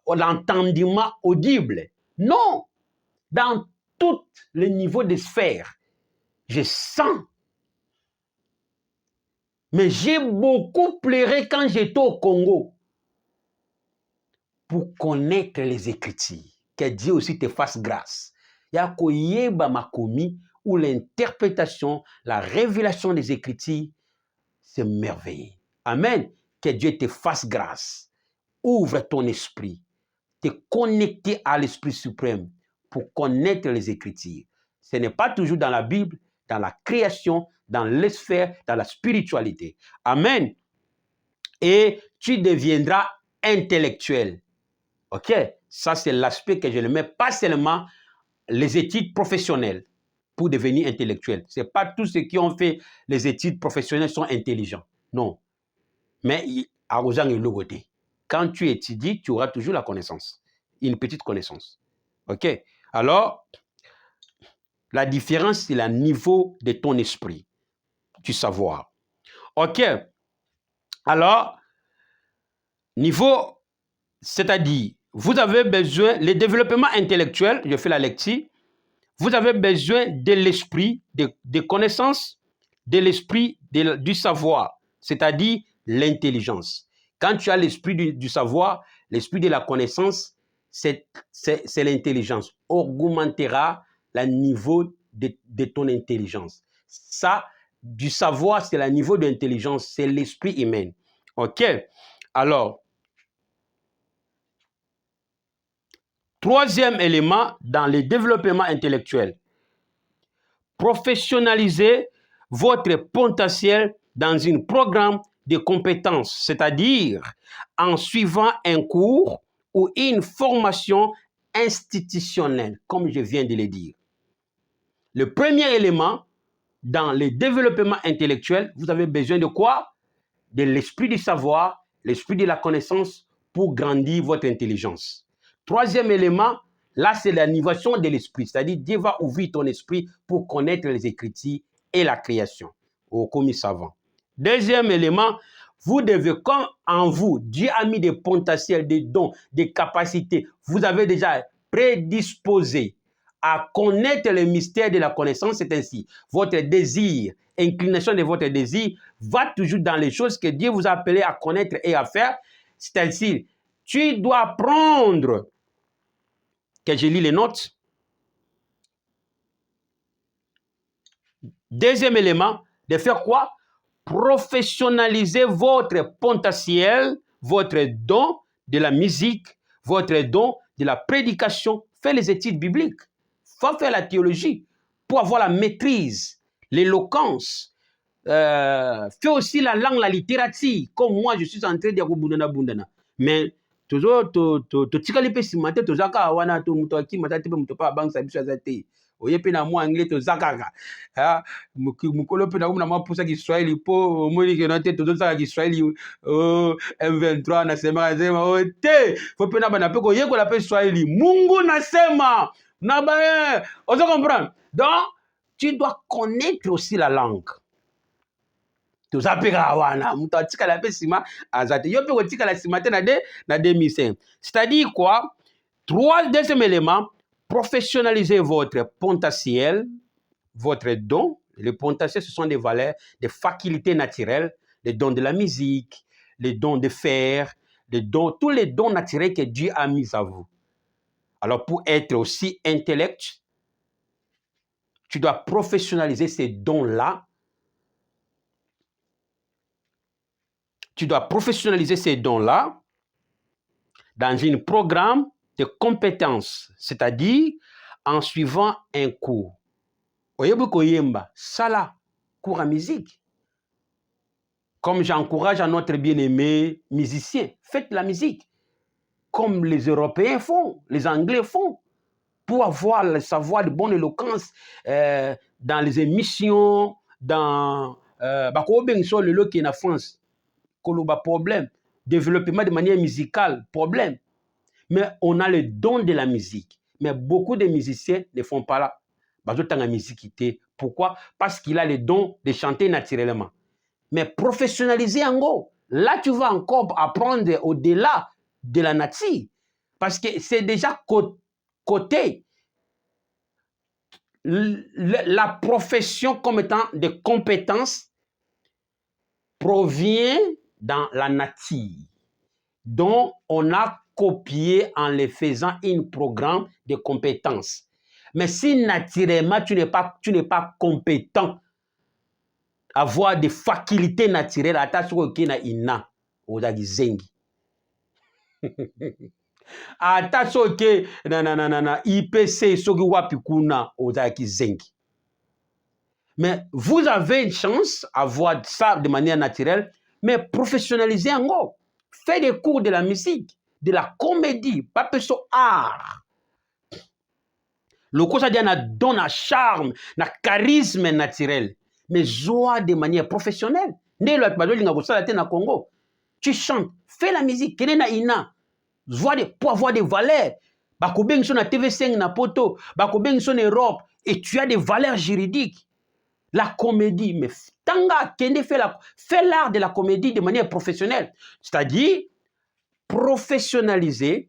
l'entendement audible. Non, dans tous les niveaux des sphères, je sens. Mais j'ai beaucoup pleuré quand j'étais au Congo pour connaître les Écritures. Que Dieu aussi te fasse grâce. Yako yeba makomi ou l'interprétation, la révélation des Écritures, c'est merveilleux. Amen. Que Dieu te fasse grâce. Ouvre ton esprit. Te connecter à l'Esprit suprême pour connaître les Écritures. Ce n'est pas toujours dans la Bible, dans la création, dans les sphères, dans la spiritualité. Amen. Et tu deviendras intellectuel. OK? Ça, c'est l'aspect que je le mets, pas seulement les études professionnelles pour devenir intellectuel. Ce n'est pas tous ceux qui ont fait les études professionnelles sont intelligents. Non. Mais à Rosan et Logoté, quand tu étudies, tu auras toujours la connaissance. Une petite connaissance. OK? Alors, la différence, c'est le niveau de ton esprit, du savoir. OK? Alors, niveau, c'est-à-dire, vous avez besoin, le développement intellectuel, je fais la lecture, vous avez besoin de l'esprit, de connaissances, de l'esprit du savoir, c'est-à-dire l'intelligence. Quand tu as l'esprit du savoir, l'esprit de la connaissance, c'est l'intelligence. Augmentera le niveau de ton intelligence. Ça, du savoir, c'est le niveau d'intelligence, c'est l'esprit humain. OK? Alors, troisième élément dans le développement intellectuel. Professionnalisez votre potentiel dans un programme de compétences, c'est-à-dire en suivant un cours ou une formation institutionnelle, comme je viens de le dire. Le premier élément dans le développement intellectuel, vous avez besoin de quoi? De l'esprit du savoir, l'esprit de la connaissance pour grandir votre intelligence. Troisième élément, là, c'est l'animation de l'esprit, c'est-à-dire Dieu va ouvrir ton esprit pour connaître les Écritures et la création, au commis savant. Deuxième élément, vous devez, comme en vous, Dieu a mis des potentiels, des dons, des capacités, vous avez déjà prédisposé à connaître le mystère de la connaissance, c'est ainsi. Votre désir, inclination de votre désir, va toujours dans les choses que Dieu vous a appelé à connaître et à faire. C'est ainsi. Tu dois apprendre, que je lis les notes. Deuxième élément, de faire quoi? Professionnaliser votre potentiel, votre don de la musique, votre don de la prédication. Faites les études bibliques. Faut faire la théologie pour avoir la maîtrise, l'éloquence. Fais aussi la langue, la littérature, comme moi je suis en train de dire bundana. Mais toujours to tikali pe simate to zaka wana to muto akima tate pe muto pa bank sabiso azate. Oye pe na mo anglais to zakaka. Ha mukolo pe na mo na mapusa Kiswahili po moni ke na te to zaka Kiswahili M23 nasema te faut pe na bana pe ko yeko la pe Swahili. Mungu nasema na ba on se comprend. Donc tu dois connaître aussi la langue. C'est-à-dire quoi? Deuxième élément, professionnaliser votre potentiel, votre don. Le potentiel, ce sont des valeurs, des facultés naturelles, les dons de la musique, les dons de faire, les dons, tous les dons naturels que Dieu a mis à vous. Alors, pour être aussi intellect, tu dois professionnaliser ces dons-là. Tu dois professionnaliser ces dons-là dans un programme de compétences, c'est-à-dire en suivant un cours. Oyebu koyemba, sala, cours à musique. Comme j'encourage à notre bien-aimé musicien, faites la musique. Comme les Européens font, les Anglais font, pour avoir le savoir de bonne éloquence dans les émissions, dans le qui est en France. Koloba problème, développement de manière musicale, problème. Mais on a le don de la musique. Mais beaucoup de musiciens ne font pas là. La musique. Pourquoi? Parce qu'il a le don de chanter naturellement. Mais professionnaliser en gros, là tu vas encore apprendre au-delà de la nature. Parce que c'est déjà côté. La profession comme étant des compétences provient dans la nature, dont on a copié en les faisant un programme de compétences. Mais si naturellement tu n'es pas compétent, avoir des facultés naturelles, attention qu'il na ina, ozaki zengi. Attention que na IPC soki wapi kuna ozaki zengi. Mais vous avez une chance d'avoir ça de manière naturelle, mais professionnalisez en gros. Faites des cours de la musique, de la comédie, pas que ce art. Le cours ça dit na don na charme, na charisme naturel, mais joie de manière professionnelle. Ne lo atbalo linga bosala te na Congo. Tu chantes, fais la musique, kene na ina. Pour avoir des valeurs. Bakobeng son na TV5 na poto, bakobeng son Europe, et tu as des valeurs juridiques. La comédie, mais tanga kende fait l'art de la comédie de manière professionnelle. C'est-à-dire professionnaliser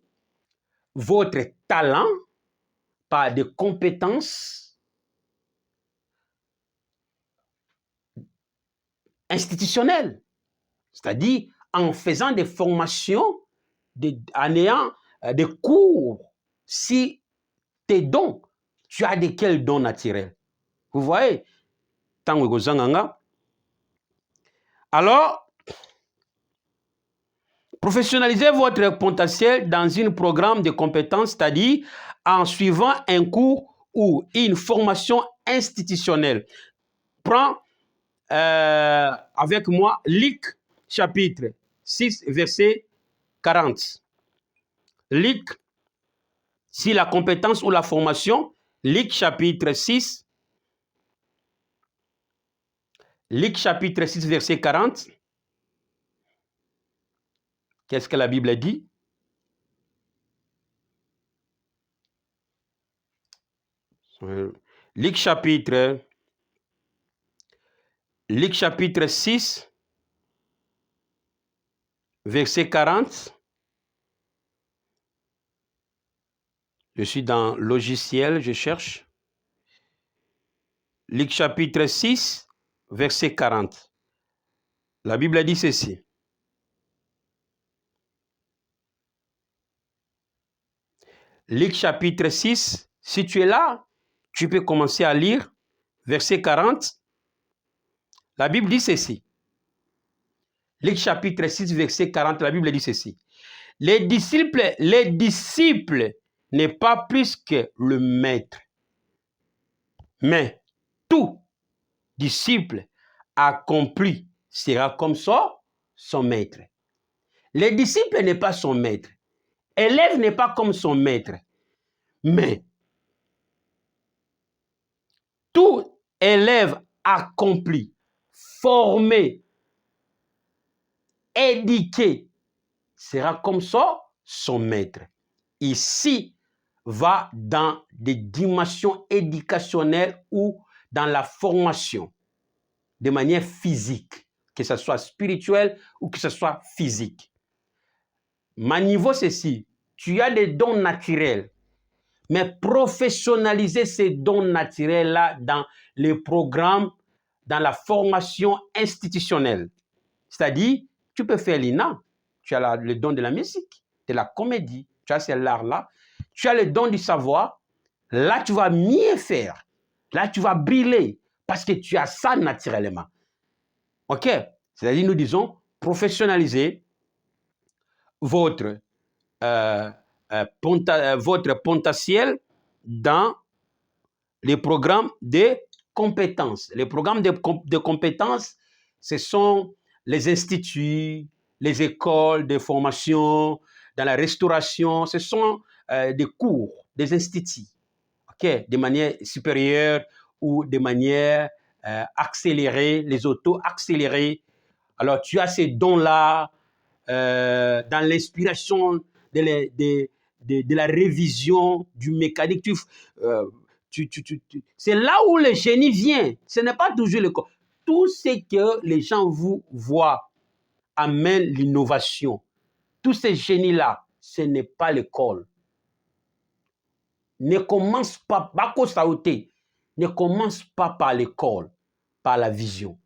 votre talent par des compétences institutionnelle, c'est-à-dire en faisant des formations, en ayant des cours, si tes dons, tu as de quels dons naturels. Vous voyez, alors, professionnalisez votre potentiel dans un programme de compétences, c'est-à-dire en suivant un cours ou une formation institutionnelle. Prends avec moi Luc chapitre 6, verset 40. Luc, si la compétence ou la formation, Luc chapitre 6, verset 40. Qu'est-ce que la Bible dit? Luc chapitre 6, verset 40. Je suis dans logiciel, je cherche. Luc chapitre 6, verset 40. La Bible dit ceci. Luc chapitre 6, si tu es là, tu peux commencer à lire. Verset 40. La Bible dit ceci. Luc chapitre 6, verset 40, la Bible dit ceci. Les disciples n'est pas plus que le maître, mais tout disciple accompli sera comme son maître. Les disciples n'est pas son maître. Élève n'est pas comme son maître. Mais tout élève accompli, formé, éduqué, sera comme son maître. Ici, va dans des dimensions éducationnelles ou dans la formation de manière physique, que ce soit spirituel ou que ce soit physique. Ma niveau, c'est ci. Tu as des dons naturels, mais professionnaliser ces dons naturels-là dans les programmes, dans la formation institutionnelle. C'est-à-dire, tu peux faire l'INA, tu as le don de la musique, de la comédie, tu as ces arts-là, tu as le don du savoir, là tu vas mieux faire, là tu vas briller, parce que tu as ça naturellement. Ok? C'est-à-dire, nous disons, professionnaliser votre potentiel dans les programmes de compétences. Les programmes de compétences, ce sont les instituts, les écoles de formation, dans la restauration, ce sont des cours, des instituts, okay, de manière supérieure ou de manière accélérée, les auto-accélérés. Alors, tu as ces dons-là dans l'inspiration de la révision du mécanique. C'est là où le génie vient. Ce n'est pas toujours le corps. Tout ce que les gens vous voient amène l'innovation. Tous ces génies-là, ce n'est pas l'école. Ne commence pas, ne commence pas par l'école, par la vision,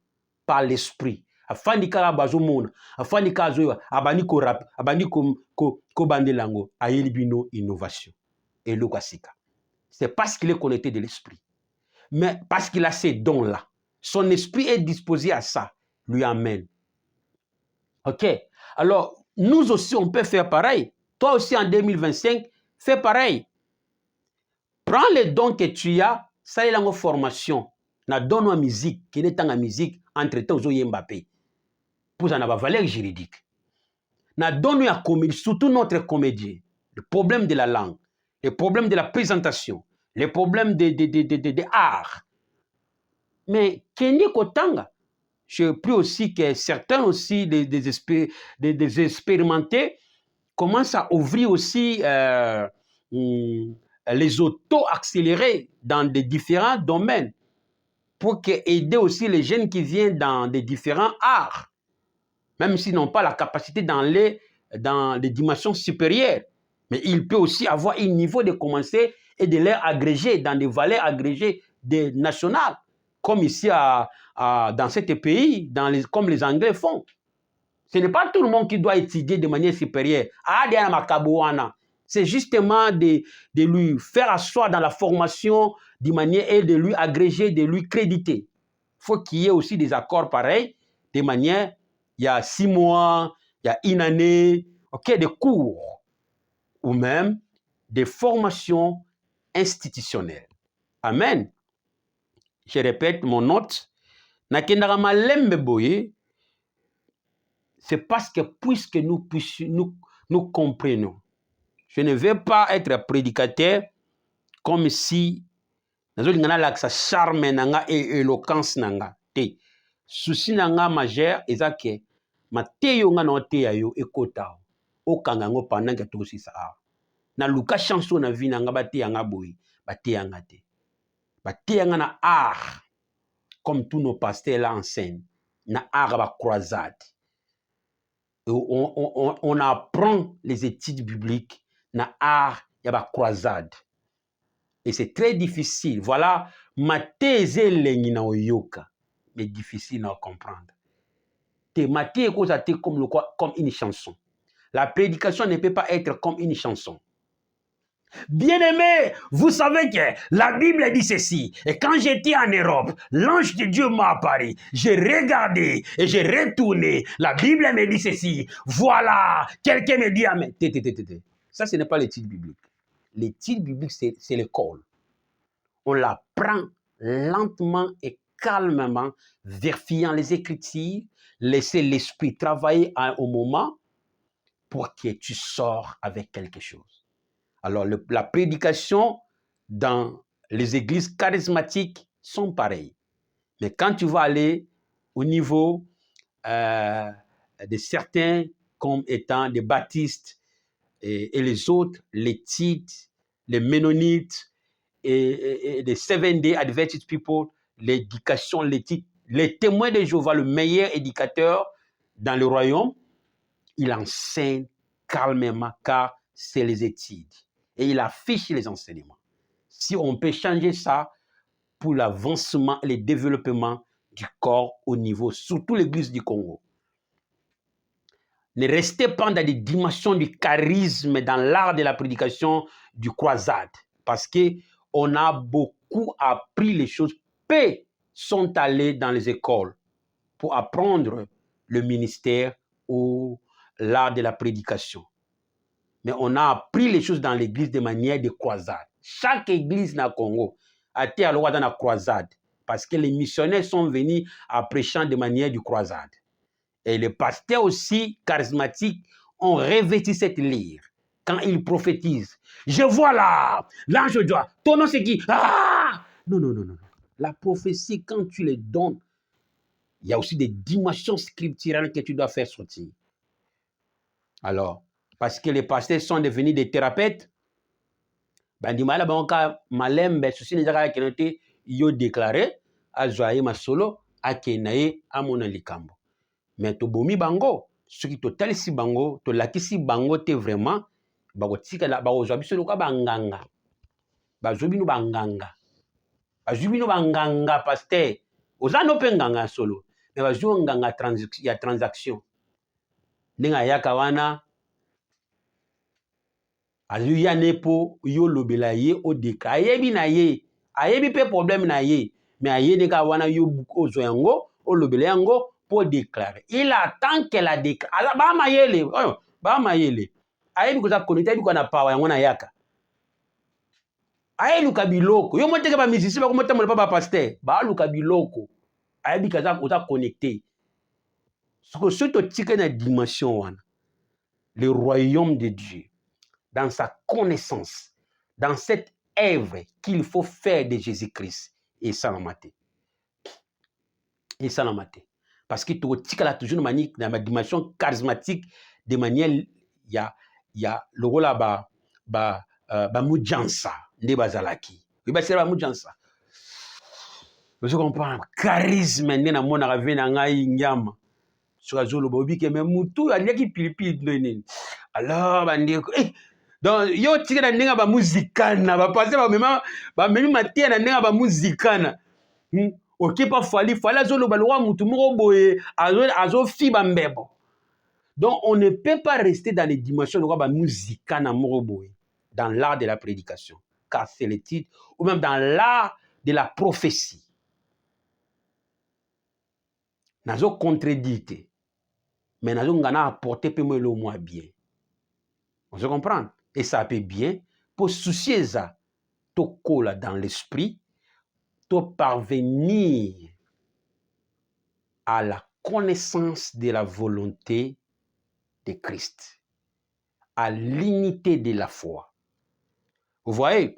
par l'esprit. Afandi kala bazomona, afandi kazoya, abani ko rap, abani ko bandelango, ayelibino innovation. Et l'okasika. C'est parce qu'il est connecté de l'esprit. Mais parce qu'il a ces dons-là, son esprit est disposé à ça, lui amène. Ok? Alors, nous aussi, on peut faire pareil. Toi aussi, en 2025, fais pareil. Prends les dons que tu as, ça y est la formation. Na donne une musique, qui est en musique, entre-temps, aux Mbappé. Pour en avoir valeur juridique. Na donne une comédie, surtout notre comédien. Le problème de la langue, le problème de la présentation, les problèmes de art. Mais Kenny Kotanga, je prie aussi que certains aussi des expérimentés commencent à ouvrir aussi les auto-accélérés dans des différents domaines pour aider aussi les jeunes qui viennent dans des différents arts, même s'ils n'ont pas la capacité dans les dimensions supérieures. Mais il peut aussi avoir un niveau de commencer et de les agréger dans des valeurs agrégées nationales, comme ici à dans ce pays, comme les Anglais font. Ce n'est pas tout le monde qui doit étudier de manière supérieure. C'est justement de lui faire asseoir dans la formation de manière et de lui agréger, de lui créditer. Il faut qu'il y ait aussi des accords pareils, de manière, il y a 6 mois, il y a 1 année, ok, des cours, ou même des formations institutionnelles. Amen. Je répète mon note. Nakendara malembe boye, c'est parce que puisque nous comprenons. Je ne vais pas être prédicateur comme si nous avons charme nanga et éloquence nanga. Souci nanga majeur est que ma teyo nga no teya yo ekota o kangango pendant que tout ça. Na luka chanson na vie nanga ba teya nga boy, ba teya nga te. Ba teya nga na art comme tous nos pasteurs là enseignent, na art ba croisade. On apprend les études bibliques na art ya ba croisade. Et c'est très difficile. Voilà, ma thèse est na oyoka, mais difficile à comprendre. Ma thèse est comme une chanson. La prédication ne peut pas être comme une chanson. Bien-aimé, vous savez que la Bible dit ceci. Et quand j'étais en Europe, l'ange de Dieu m'a apparu. J'ai regardé et j'ai retourné. La Bible me dit ceci. Voilà, quelqu'un me dit amen. Ça, ce n'est pas l'étude biblique. L'étude biblique, c'est l'école. On l'apprend lentement et calmement, vérifiant les Écritures, laisser l'esprit travailler au moment pour que tu sors avec quelque chose. Alors, la prédication dans les églises charismatiques sont pareilles. Mais quand tu vas aller au niveau de certains comme étant des baptistes et les autres, les Tites, les Ménonites et les Seventh-day Adventist people, l'éducation, les témoins de Jéhovah, le meilleur éducateur dans le royaume, il enseigne calmement car c'est les études. Et il affiche les enseignements. Si on peut changer ça pour l'avancement et le développement du corps au niveau, surtout l'église du Congo. Ne restez pas dans les dimensions du charisme, dans l'art de la prédication du croisade. Parce qu'on a beaucoup appris les choses. Peu sont allés dans les écoles pour apprendre le ministère ou l'art de la prédication. Mais on a appris les choses dans l'église de manière de croisade. Chaque église dans le Congo a été à l'ordre dans la croisade parce que les missionnaires sont venus à prêcher de manière de croisade. Et les pasteurs aussi charismatiques ont revêtu cette lyre quand ils prophétisent. Je vois là, l'ange de Dieu, ton nom c'est qui? Ah! Non. La prophétie, quand tu les donnes, il y a aussi des dimensions scripturales que tu dois faire sortir. Alors, parce que les pasteurs sont devenus des thérapeutes, bandimala banka malembe ceci ne jaka kenote yo déclaré azoye masolo akenaye amona likambo. Mais to bomi bango, ce qui total si bango, to lakisi bango te vraiment, bagotika la bagozo biso ka banganga. Bazobino banganga. Bazobino banganga pasteur. Ozano penganga solo. Mais bazo nganga transaction. Nenga yaka wana aluya nepo yo lobela ye odeka ayebi na ye ayebi pe problème na ye mais aye neka wana yo ozo yango o lobela yango pour déclarer. Il attend qu'elle a déclaré. Alors ba mayele ayebi ko za connecter bi ko na power yango na yaka ayebi ka biloko yo moteka ba musicien ba ko motema pa ba pasteur ba luka biloko ayebi ka za ko za connecter ce que surtout tika na dimension wana le royaume de Dieu dans sa connaissance, dans cette œuvre qu'il faut faire de Jésus-Christ et ça la maté. Et ça la maté. Parce que tu as toujours dans ma dimension charismatique, de manière, il y a le rôle là, moujansa, ne bazalaki. Il va ser moujansa. Vous comprenez? Charisme, ne na mona ravena ngai nyama. Sur la zone, bobi que même moutou, il y a qui pilipi. Alors, bandeko, donc yo tika na ndenga ba muzikana ba passer ba mema ba memi matia na ndenga ba muzikana Ok, pas fali azoloba loa mutu moko boye, azo fiba mbebo. Donc, on ne peut pas rester dans les dimensions de la musique, dans l'art de la prédication, car c'est le titre, ou même dans l'art de la prophétie. Nazo contredite, mais nazo ngana apporter peu le moins bien. On se comprend? Et ça peut bien, pour soucier ça, to colle dans l'esprit, to parvenir à la connaissance de la volonté de Christ, à l'unité de la foi. Vous voyez?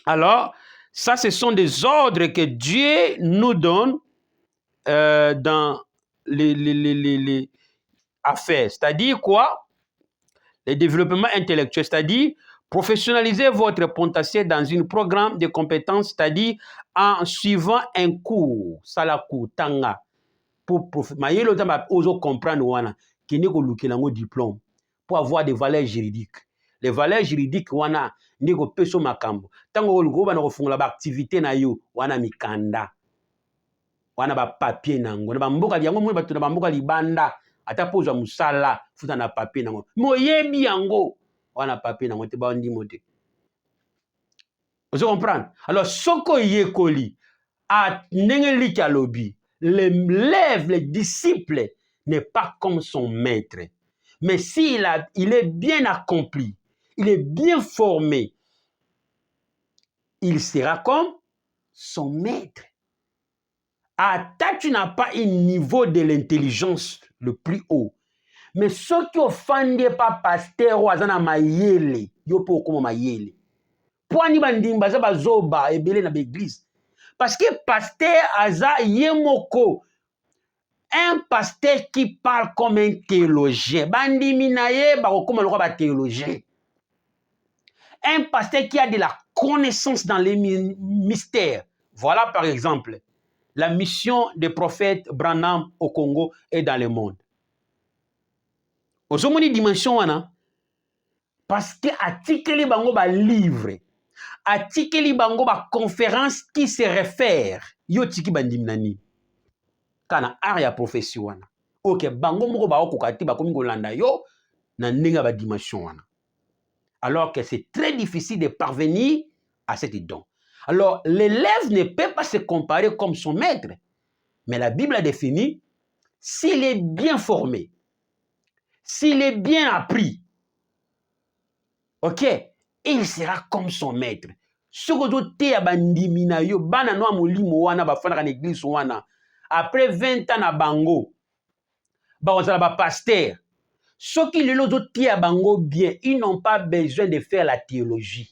Alors, ça, ce sont des ordres que Dieu nous donne dans les affaires. C'est-à-dire quoi? Le développement intellectuel, c'est-à-dire professionnaliser votre potentiel dans un programme de compétences, c'est-à-dire en suivant un cours, ça la cours, tanga, pour mayelo tamba ozo comprendre wana, qui n'est que diplôme, pour avoir des valeurs juridiques. Les valeurs juridiques wana ndiko peso makambo tango olugo bana kofungula ba activité na yo wana mikanda wana ba papier nango na bamboka yango mwe batu na bamboka libanda ata pozwa musala futa na papier nango moyebi yango wana papier nango te ba ndimo te. Vous comprenez? Alors soko yekoli a ndenge lobby l'élève, le disciple n'est pas comme son maître, mais s'il il est bien accompli, il est bien formé, il sera comme son maître. Tu n'as pas un niveau de l'intelligence le plus haut. Mais ceux qui offendent pas pasteur ou azana mayele, yo po comme mayele. Pour ni bandimba za bazoba ebele na l'église. Parce que pasteur aza yemoko, un pasteur qui parle comme un théologien. Bandimi na ye ba comme le roi théologien. Un pasteur qui a de la connaissance dans les mystères. Voilà par exemple la mission des prophètes Branham au Congo et dans le monde. Aux hommes dimension wana parce que article bango ba livre, article bango ba conférence qui se réfère yo tiki bandimnani. Kana area prophétie wana. OK, bango moko ba okokati ba komi kolanda yo na ndenge ba dimension wana. Alors que c'est très difficile de parvenir à cet don. Alors, l'élève ne peut pas se comparer comme son maître, mais la Bible a défini, s'il est bien formé, s'il est bien appris, ok, il sera comme son maître. Après 20 ans à Bango, pasteur. Ceux qui les autres à Bango bien, ils n'ont pas besoin de faire la théologie.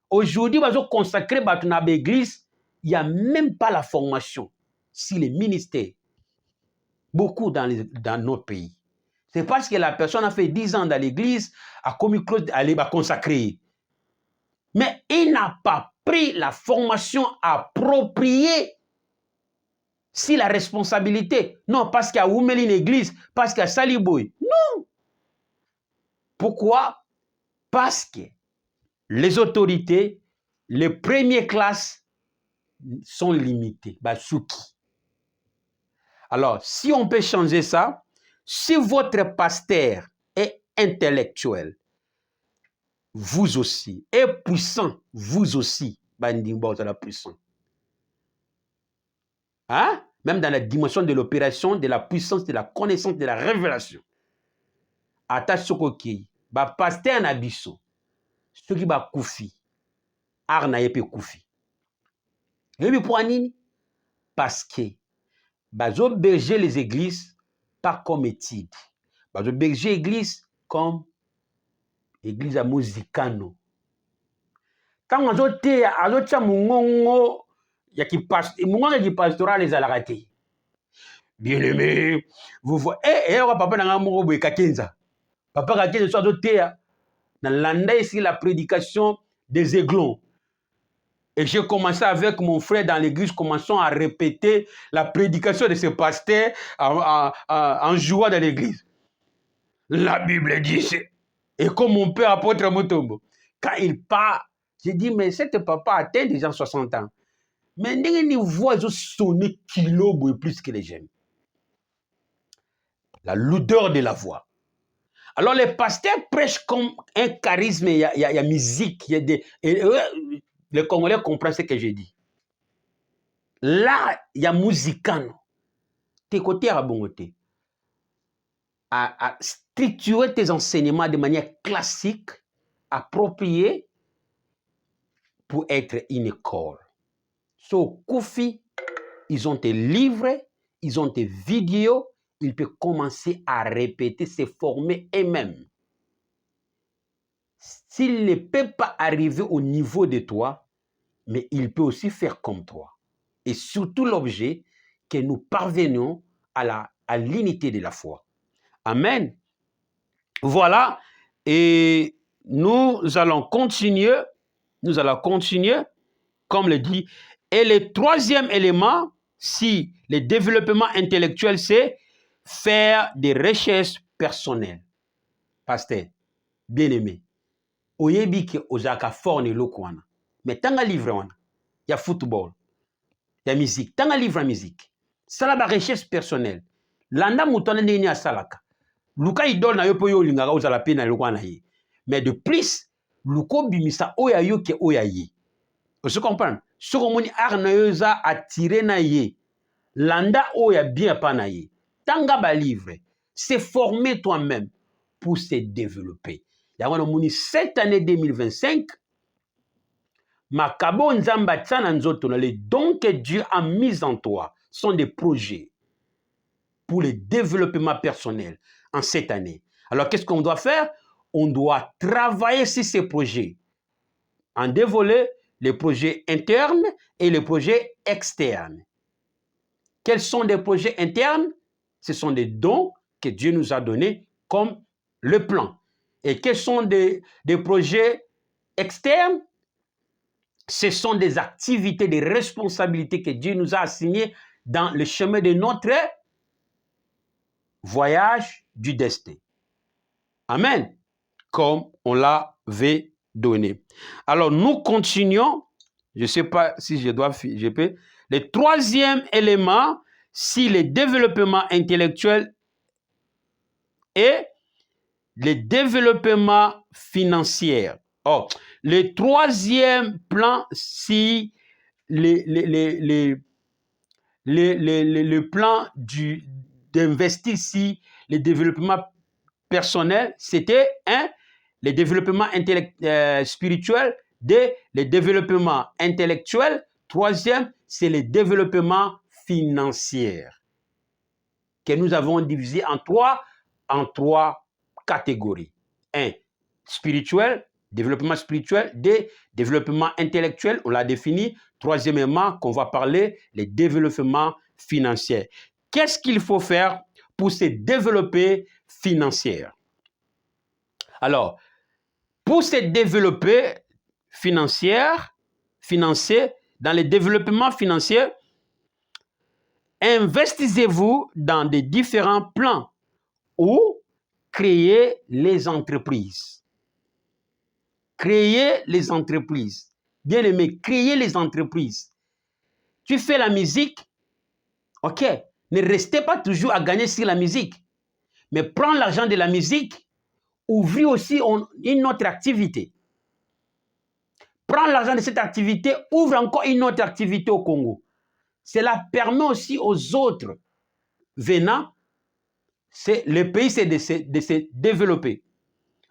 Aujourd'hui, ils sont consacrés à l'église, il n'y a même pas la formation sur les ministères. Beaucoup dans notre pays. C'est parce que la personne a fait 10 ans dans l'église, a commis clause, elle va consacrer. Mais il n'a pas pris la formation appropriée si la responsabilité. Non, parce qu'il y a Oumeli une église, parce qu'il y a Saliboy. Non. Pourquoi? Parce que les autorités, les premières classes sont limitées. Basuki. Alors, si on peut changer ça, si votre pasteur est intellectuel, vous aussi, et puissant, vous aussi, bandimbo la puissant. Hein? Même dans la dimension de l'opération, de la puissance, de la connaissance, de la révélation. Attention qui, pasteur nabiso, ce qui va koufi, arna yepe koufi. Et puis pour anini, parce que bazo berger les églises pas comme étude, bazo berger église comme église à musicano. Quand on a été à l'autre mungongo, il y a qui passe, mungongo qui pastoral les alaratés. Bien aimé, vous voyez, papa n'a pas mon kakenza. Papa kakenza soit doté dans l'année ici la prédication des aiglons. Et j'ai commencé avec mon frère dans l'église, commençons à répéter la prédication de ce pasteur en jouant dans l'église. La Bible dit, et comme mon père apôtre Mutombo, quand il part, j'ai dit, mais cet papa atteint déjà 60 ans. Mais ndenge voix sonner kilo plus que les gemmes. La lourdeur de la voix. Alors les pasteurs prêchent comme un charisme, il y a musique, il y a des... les Congolais comprennent ce que j'ai dit. Là, il y a musicano. Tes côtés à bongoté. À structurer tes enseignements de manière classique, appropriée, pour être une école. So, Koufi, ils ont des livres, ils ont des vidéos, ils peuvent commencer à répéter, se former eux-mêmes. S'il ne peut pas arriver au niveau de toi, mais il peut aussi faire comme toi. Et surtout l'objet, que nous parvenions à l'unité de la foi. Amen. Voilà. Et nous allons continuer, comme le dit. Et le troisième élément, si le développement intellectuel, c'est faire des recherches personnelles. Pasteur, bien-aimé, oyebi ke ozaka fort ne lokwana. Mais tanga livre wana, ya football, ya musique, tanga livre ya musique. Sala ba recherche personnelle. Landa mutone ndeni ya salaka. Luka idol na yo po yo lingaka ozala pe na lokwana ye. Mais de plus, luko bimisa oya yo ke oya ye. Vous comprenez? Ce qu'on dit, Arnaeuza attiré na ye. Landa oya bien pa na ye. Tanga ba livre. C'est former toi-même pour se développer. Yawano muni cette année 2025, Makabo nzamba tsana nzoto na les dons que Dieu a mis en toi sont des projets pour le développement personnel en cette année. Alors qu'est-ce qu'on doit faire? On doit travailler sur ces projets en deux volets, les projets internes et les projets externes. Quels sont des projets internes? Ce sont des dons que Dieu nous a donnés comme le plan. Et quels sont des projets externes? Ce sont des activités, des responsabilités que Dieu nous a assignées dans le chemin de notre voyage du destin. Amen. Comme on l'avait donné. Alors, nous continuons. Je ne sais pas si je peux. Le troisième élément, si le développement intellectuel et le développement financier. Oh, le troisième plan, si le plan d'investir si le développement personnel, c'était le développement spirituel, le développement intellectuel. Troisième, c'est le développement financier que nous avons divisé en trois catégories. 1, spirituel, développement spirituel. 2, développement intellectuel, on l'a défini. Troisièmement, qu'on va parler, le développement financier. Qu'est-ce qu'il faut faire pour se développer financier? Alors, pour se développer financier, dans le développement financier, investissez-vous dans des différents plans ou créez les entreprises. Créez les entreprises. Bien aimé, créez les entreprises. Tu fais la musique, ok, ne restez pas toujours à gagner sur la musique, mais prends l'argent de la musique, ouvrez aussi une autre activité. Prends l'argent de cette activité, ouvre encore une autre activité au Congo. Cela permet aussi aux autres venant, le pays, c'est de se développer.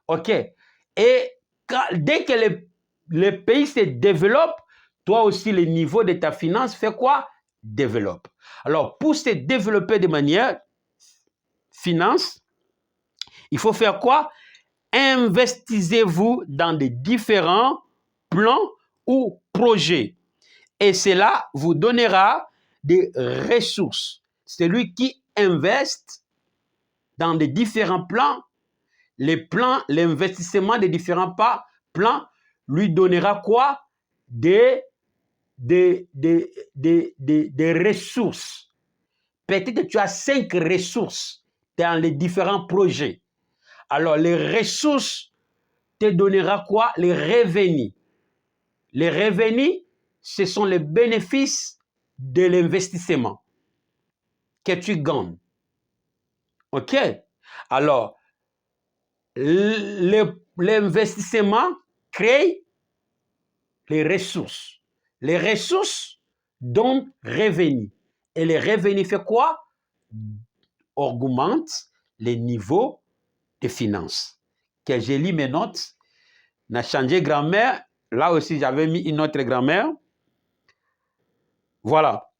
OK? Et dès que le pays se développe, toi aussi, le niveau de ta finance fait quoi? Développe. Alors, pour se développer de manière finance, il faut faire quoi? Investissez-vous dans des différents plans ou projets. Et cela vous donnera des ressources. Celui qui investit dans des différents plans, l'investissement des différents plans lui donnera quoi? Des ressources. Peut-être que tu as 5 ressources dans les différents projets. Alors, les ressources te donnera quoi? Les revenus. Les revenus ce sont les bénéfices de l'investissement que tu gagnes. OK? Alors, l'investissement crée les ressources. Les ressources donnent revenus. Et les revenus fait quoi? Augmentent les niveaux de finances. Que j'ai lu mes notes, n'a changé grammaire. Là aussi, j'avais mis une autre grammaire. Voilà.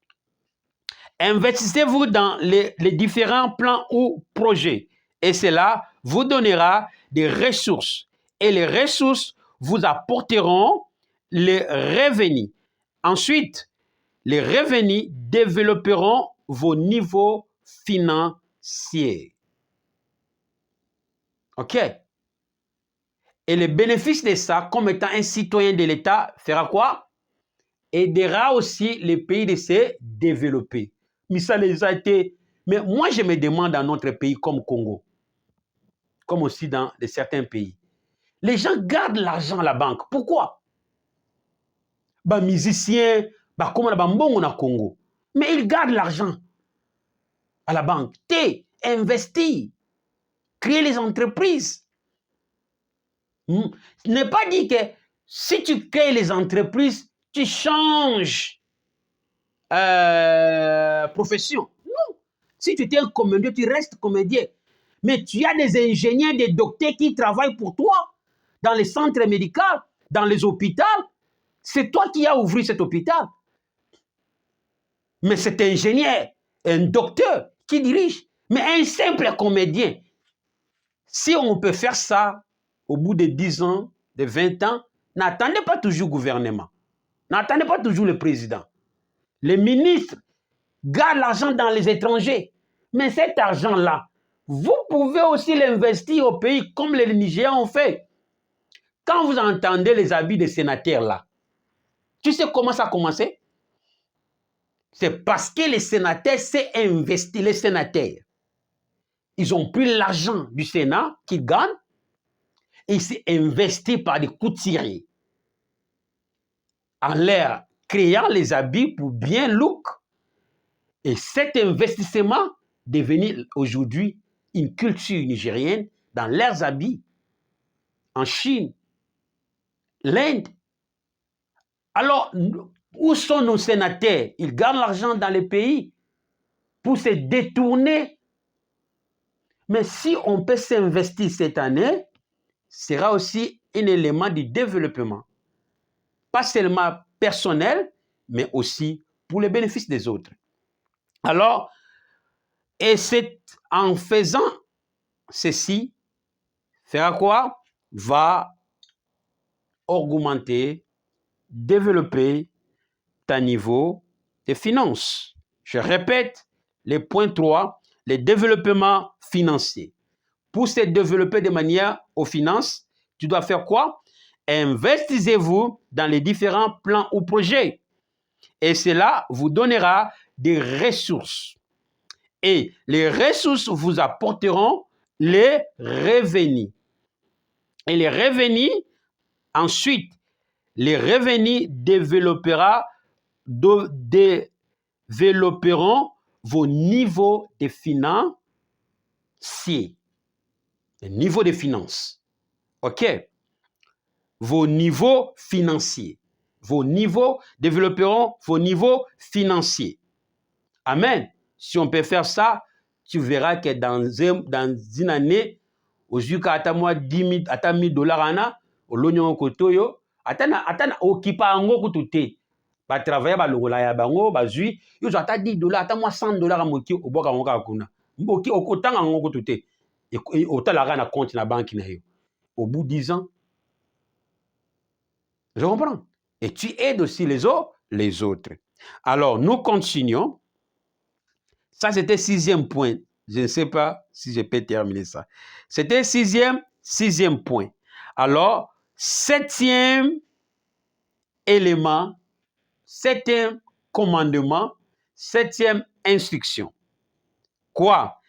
Investissez-vous dans les différents plans ou projets. Et cela vous donnera des ressources. Et les ressources vous apporteront les revenus. Ensuite, les revenus développeront vos niveaux financiers. OK? Et le bénéfice de ça, comme étant un citoyen de l'État, fera quoi? Aidera aussi les pays de se développer. Mais ça les a été... Mais moi, je me demande dans notre pays comme Congo, comme aussi dans certains pays, les gens gardent l'argent à la banque. Pourquoi? Bah, musiciens, bah, comme on a Congo. Mais ils gardent l'argent à la banque. Investis, créer les entreprises. Ne pas dire que si tu crées les entreprises, tu changes profession. Non. Si tu étais un comédien, tu restes comédien. Mais tu as des ingénieurs, des docteurs qui travaillent pour toi dans les centres médicaux, dans les hôpitaux. C'est toi qui as ouvert cet hôpital. Mais cet ingénieur, un docteur qui dirige, mais un simple comédien. Si on peut faire ça au bout de 10 ans, de 20 ans, n'attendez pas toujours le gouvernement. N'attendez pas toujours le président. Les ministres gardent l'argent dans les étrangers. Mais cet argent-là, vous pouvez aussi l'investir au pays comme les Nigériens ont fait. Quand vous entendez les habits des sénateurs là, tu sais comment ça a commencé? C'est parce que les sénateurs s'est investi, les sénateurs. Ils ont pris l'argent du Sénat qu'ils gagnent et ils s'est investi par des couturiers en leur créant les habits pour bien look. Et cet investissement est devenu aujourd'hui une culture nigérienne dans leurs habits. En Chine, l'Inde. Alors, où sont nos sénateurs? Ils gardent l'argent dans les pays pour se détourner. Mais si on peut s'investir cette année, ce sera aussi un élément de développement. Pas seulement personnel, mais aussi pour le bénéfice des autres. Alors, et c'est en faisant ceci, fera quoi? Va augmenter, développer ta niveau de finances. Je répète, le point 3, le développement financier. Pour se développer de manière aux finances, tu dois faire quoi? Investissez-vous dans les différents plans ou projets. Et cela vous donnera des ressources. Et les ressources vous apporteront les revenus. Et les revenus, ensuite, les revenus développeront vos niveaux de financiers. Les niveaux de finances. OK? Vos niveaux financiers. Vos niveaux développeront vos niveaux financiers. Amen. Si on peut faire ça, tu verras que dans une année, aux yeux qu'à moi 10 000, à 1000 dollars ana, au l'oignon kotoyo, atana okipa ango kutute. Ba travailler ba logola ya bango, ba zui, yo ata 10 dollars, ata moi 100 dollars moki oboka ngoka kuna. Mboki okotanga ango kutute. Et otala na compte na banque na yo. Au bout de 10 ans, je comprends. Et tu aides aussi les autres. Alors, nous continuons. Ça, c'était 6e point. Je ne sais pas si je peux terminer ça. C'était 6e point. Alors, 7e élément, 7e commandement, 7e instruction. Quoi?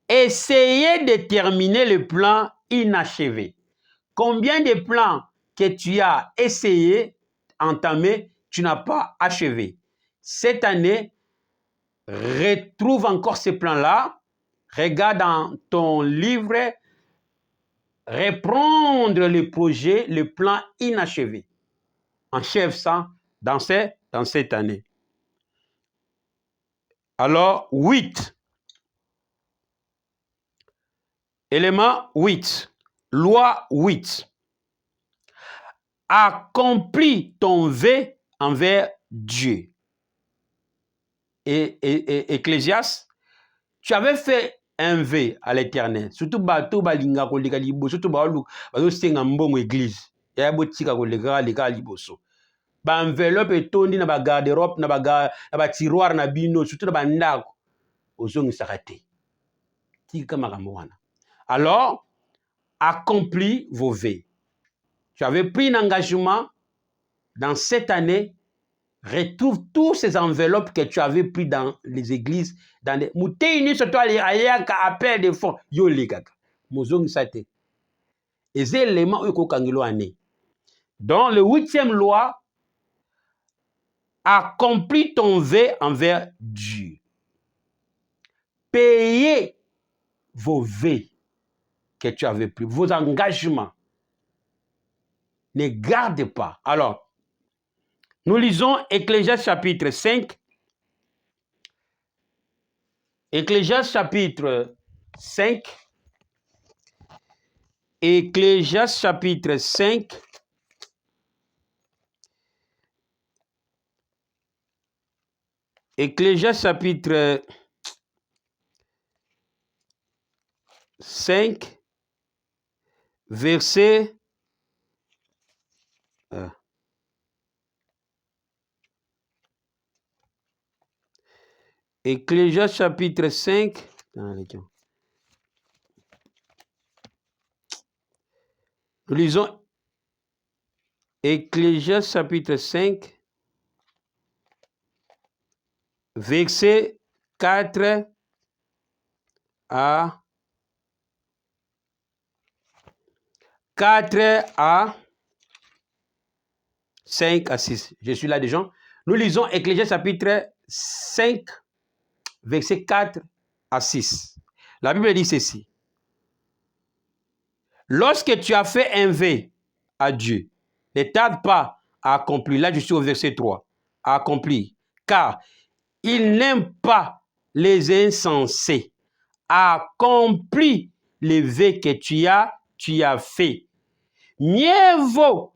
Essayez de terminer le plan inachevé. Combien de plans que tu as essayé, entamé, tu n'as pas achevé. Cette année, retrouve encore ces plans-là, regarde dans ton livre, reprendre les projets, les plans inachevés. Enchève ça dans cette année. Alors, 8. Élément 8. Loi 8. Accomplis ton vœu envers Dieu. Et Ecclésiaste, tu avais fait un vœu à l'Éternel. Surtout bato balinga koleka liboso, surtout balu bazo senga mbongo église. Ya botika koleka liboso. Ba enveloppe etondi na ba garde-robe na ba tiroir na bino, surtout na ba ndako. Ozongi sakate. Tika makambo wana. Alors, accomplis vos vœux. Tu avais pris un engagement dans cette année. Retrouve tous ces enveloppes que tu avais pris dans les églises, dans les moutini surtout ayaka appel de fonds yo legaka mozongi sate les éléments eko kangilo année. Dans le 8e loi, accomplis ton vœu envers Dieu. Payez vos vœux que tu avais pris, vos engagements. Ne gardez pas. Alors, nous lisons Ecclésiaste chapitre 5. Ecclésiaste chapitre 5. Ecclésiaste chapitre 5. Ecclésiaste chapitre 5, verset Ecclésiaste chapitre 5. Nous lisons Ecclésiaste chapitre 5, verset 4 à 5 à 6. Je suis là déjà. Nous lisons Ecclésiaste chapitre 5, verset 4 à 6. La Bible dit ceci. Lorsque tu as fait un vœu à Dieu, ne tarde pas à accomplir. Là, je suis au verset 3. À accomplir. Car il n'aime pas les insensés. Accomplis les vœux que tu as fait. Mieux vaut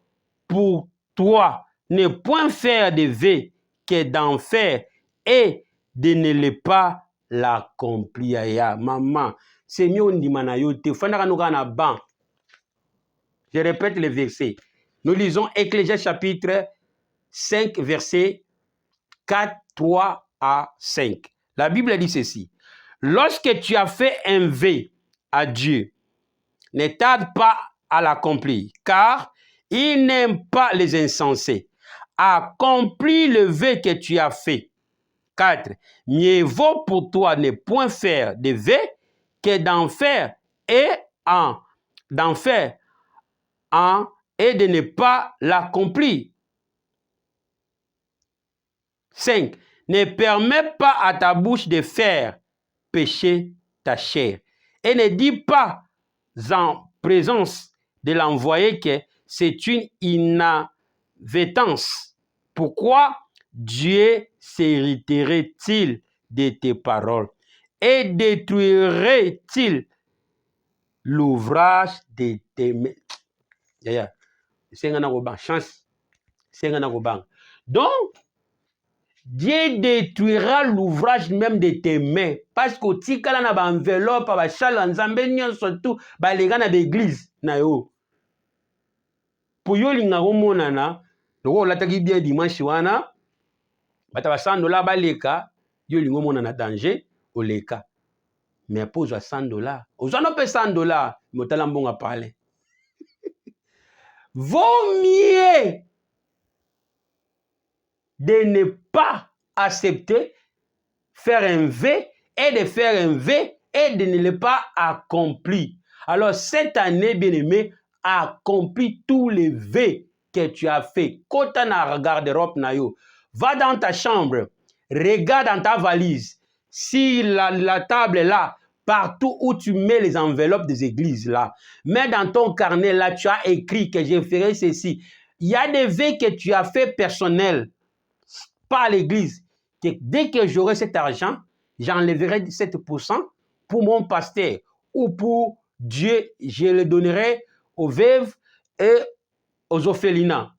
pour toi ne point faire de vœux que d'en faire et de ne les pas l'accomplir. Ya maman, c'est mieux on dit manayote. Je répète les versets. Nous lisons Ecclésiaste chapitre 5, versets 4, 3 à 5. La Bible dit ceci. Lorsque tu as fait un vœu à Dieu, ne tarde pas à l'accomplir, car il n'aime pas les insensés. Accomplis le vœu que tu as fait. 4. Mieux vaut pour toi ne point faire de vœux que d'en faire et de ne pas l'accomplir. 5. Ne permets pas à ta bouche de faire pécher ta chair. Et ne dis pas en présence de l'envoyé que c'est une inadvertance. Pourquoi Dieu s'hériterait-il de tes paroles et détruirait-il l'ouvrage de tes mains? Donc, Dieu détruira l'ouvrage même de tes mains. Parce que si tu as une enveloppe, tu as surtout les gens de l'église. Pour yo linga monana, loko lataki bien dimanche wana, bata $100 baleka, yo lingo monana danger oleka. Mais pour $100, ozano pe $100, motala mbonga parler. Vaut mieux de ne pas accepter faire un vœu et de faire un vœu et de ne le pas accomplir. Alors cette année, bien aimé, accomplis tous les vœux que tu as fait, kotana garde-robe na yo, va dans ta chambre, regarde dans ta valise, si la table est là, partout où tu mets les enveloppes des églises là, mets dans ton carnet là, tu as écrit que je ferai ceci. Il y a des vœux que tu as fait personnels, pas à l'église, que dès que j'aurai cet argent, j'enlèverai 7% pour mon pasteur ou pour Dieu, je le donnerai aux veuves et aux orphelinats.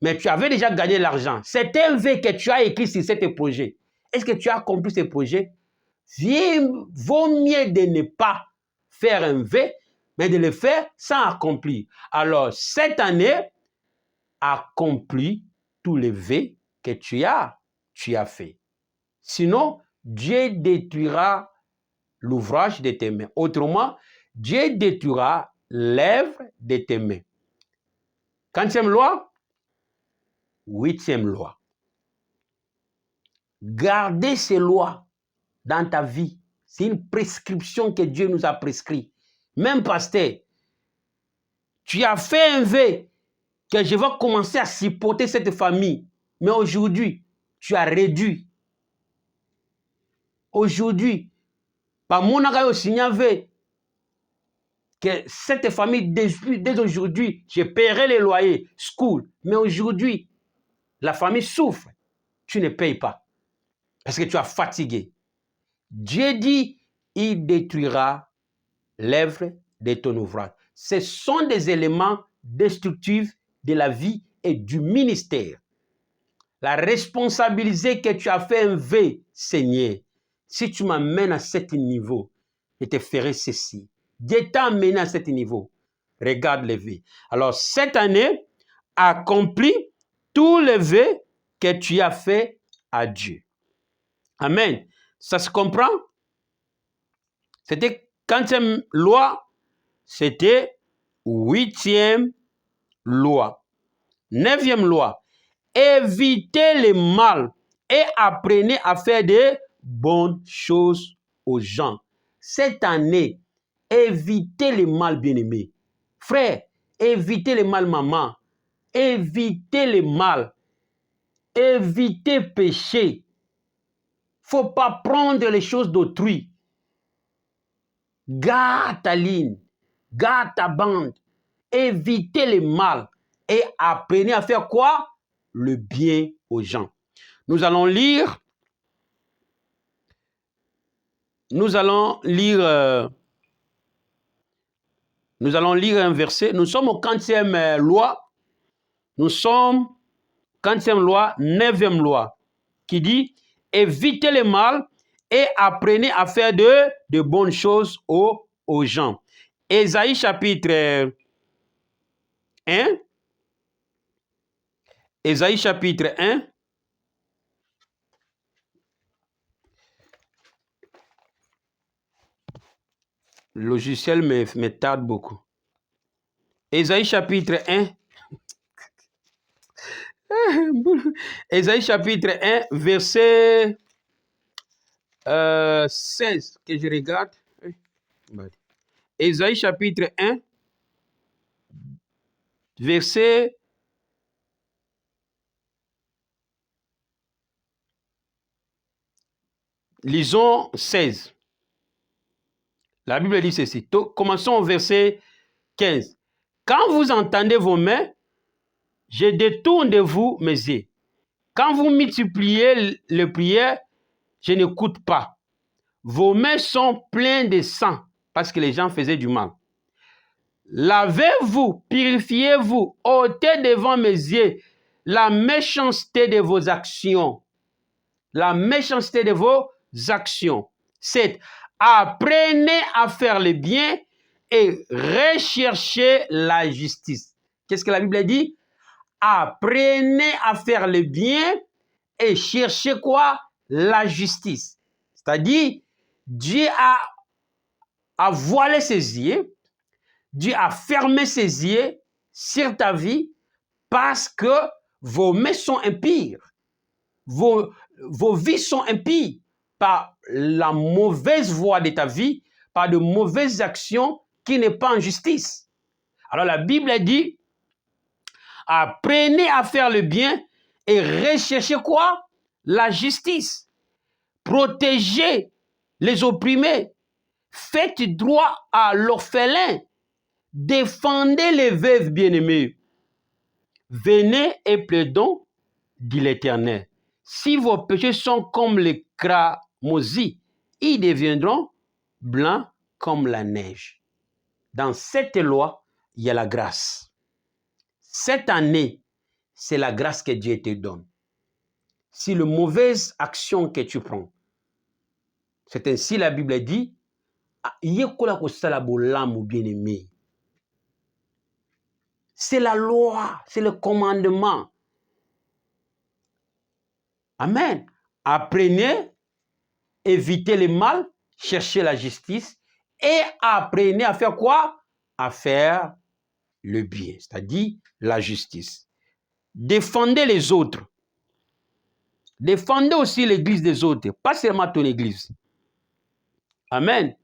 Mais tu avais déjà gagné l'argent. C'est un vœu que tu as écrit sur ce projet. Est-ce que tu as accompli ce projet? Vaut mieux de ne pas faire un vœu, mais de le faire sans accomplir. Alors, cette année, accomplis tous les vœux que tu as fait. Sinon, Dieu détruira l'ouvrage de tes mains. Autrement, Dieu détruira l'œuvre de tes mains. Quantième loi? 8e loi. Gardez ces lois dans ta vie. C'est une prescription que Dieu nous a prescrite. Même pasteur, tu as fait un vœu que je vais commencer à supporter cette famille. Mais aujourd'hui, tu as réduit. Aujourd'hui, par mon agay signalé que cette famille, dès aujourd'hui, je paierai les loyers, school. Mais aujourd'hui, la famille souffre. Tu ne payes pas. Parce que tu as fatigué. Dieu dit, il détruira l'œuvre de ton ouvrage. Ce sont des éléments destructifs de la vie et du ministère. La responsabilité que tu as fait un vœu, Seigneur, si tu m'amènes à ce niveau, je te ferai ceci. Dieu t'a amené à ce niveau. Regarde les vœux. Alors, cette année, accomplis tous les vœux que tu as fait à Dieu. Amen. Ça se comprend? C'était 40e loi, c'était 8e loi. 9e loi, évitez le mal et apprenez à faire de bonnes choses aux gens. Cette année, évitez le mal, bien-aimé. Frère, évitez le mal, maman. Évitez le mal. Évitez péché. Faut pas prendre les choses d'autrui. Garde ta ligne. Garde ta bande. Évitez le mal. Et apprenez à faire quoi? Le bien aux gens. Nous allons lire un verset. Nous sommes au 40e loi. Nous sommes 40e loi, 9e loi, qui dit évitez le mal et apprenez à faire de bonnes choses aux gens. Ésaïe chapitre 1. Ésaïe chapitre 1. Le logiciel me tarde beaucoup. Ésaïe chapitre 1. Ésaïe chapitre 1, verset 16, que je regarde. Ésaïe chapitre 1, verset 16. La Bible dit ceci. Commençons au verset 15. Quand vous entendez vos mains, je détourne de vous mes yeux. Quand vous multipliez les prières, je n'écoute pas. Vos mains sont pleines de sang parce que les gens faisaient du mal. Lavez-vous, purifiez-vous, ôtez devant mes yeux la méchanceté de vos actions. La méchanceté de vos actions. 7. Apprenez à faire le bien et recherchez la justice. Qu'est-ce que la Bible dit? Apprenez à faire le bien et cherchez quoi? La justice. C'est-à-dire, Dieu a voilé ses yeux, Dieu a fermé ses yeux sur ta vie parce que vos mains sont impies. Vos vies sont impies par la mauvaise voie de ta vie, par de mauvaises actions qui n'est pas en justice. Alors la Bible dit, Apprenez à faire le bien et recherchez quoi? La justice. Protégez les opprimés. Faites droit à l'orphelin. Défendez les veuves bien-aimées. Venez et plaidons, dit l'Éternel. Si vos péchés sont comme les cramoisis, ils deviendront blancs comme la neige. Dans cette loi, il y a la grâce. Cette année, c'est la grâce que Dieu te donne. Si la mauvaise action que tu prends, c'est ainsi la Bible dit, bien-aimé. C'est la loi, c'est le commandement. Amen. Apprenez, évitez le mal, cherchez la justice et apprenez à faire quoi? À faire le bien, c'est-à-dire la justice. Défendez les autres. Défendez aussi l'église des autres, pas seulement ton église. Amen.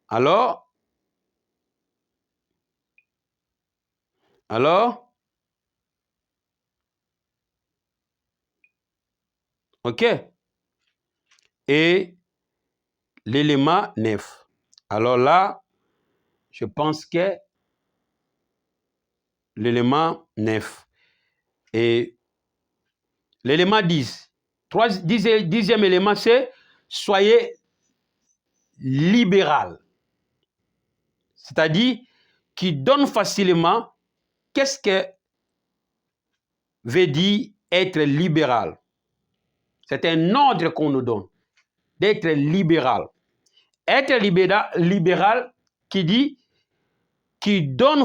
Alors, ok. Et l'élément 9. Alors là, je pense que l'élément 9. Et l'élément 10. Dixième élément, c'est soyez libéral. C'est-à-dire qui donne facilement. Qu'est-ce que veut dire être libéral? C'est un ordre qu'on nous donne d'être libéral. Être libéral qui dit qui donne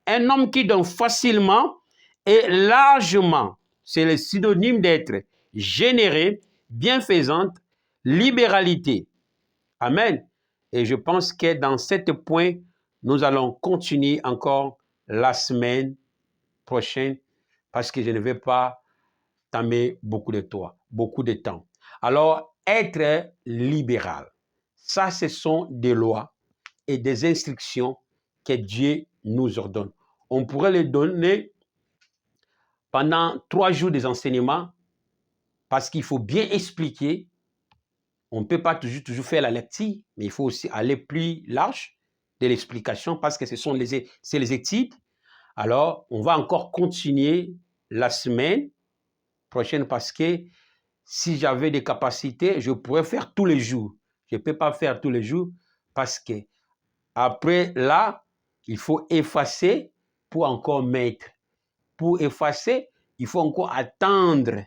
un homme qui donne facilement et largement. C'est le synonyme d'être généreux, bienfaisante, libéralité. Amen. Et je pense que dans ce point, nous allons continuer encore la semaine prochaine parce que je ne vais pas t'amener beaucoup de temps. Alors, être libéral, ça, ce sont des lois et des instructions que Dieu nous ordonne. On pourrait les donner pendant 3 jours des enseignements parce qu'il faut bien expliquer. On ne peut pas toujours faire la lecture, mais il faut aussi aller plus large de l'explication parce que c'est les études. Alors, on va encore continuer la semaine prochaine parce que si j'avais des capacités, je pourrais faire tous les jours. Je ne peux pas faire tous les jours parce que après là, il faut effacer pour encore mettre. Pour effacer, il faut encore attendre.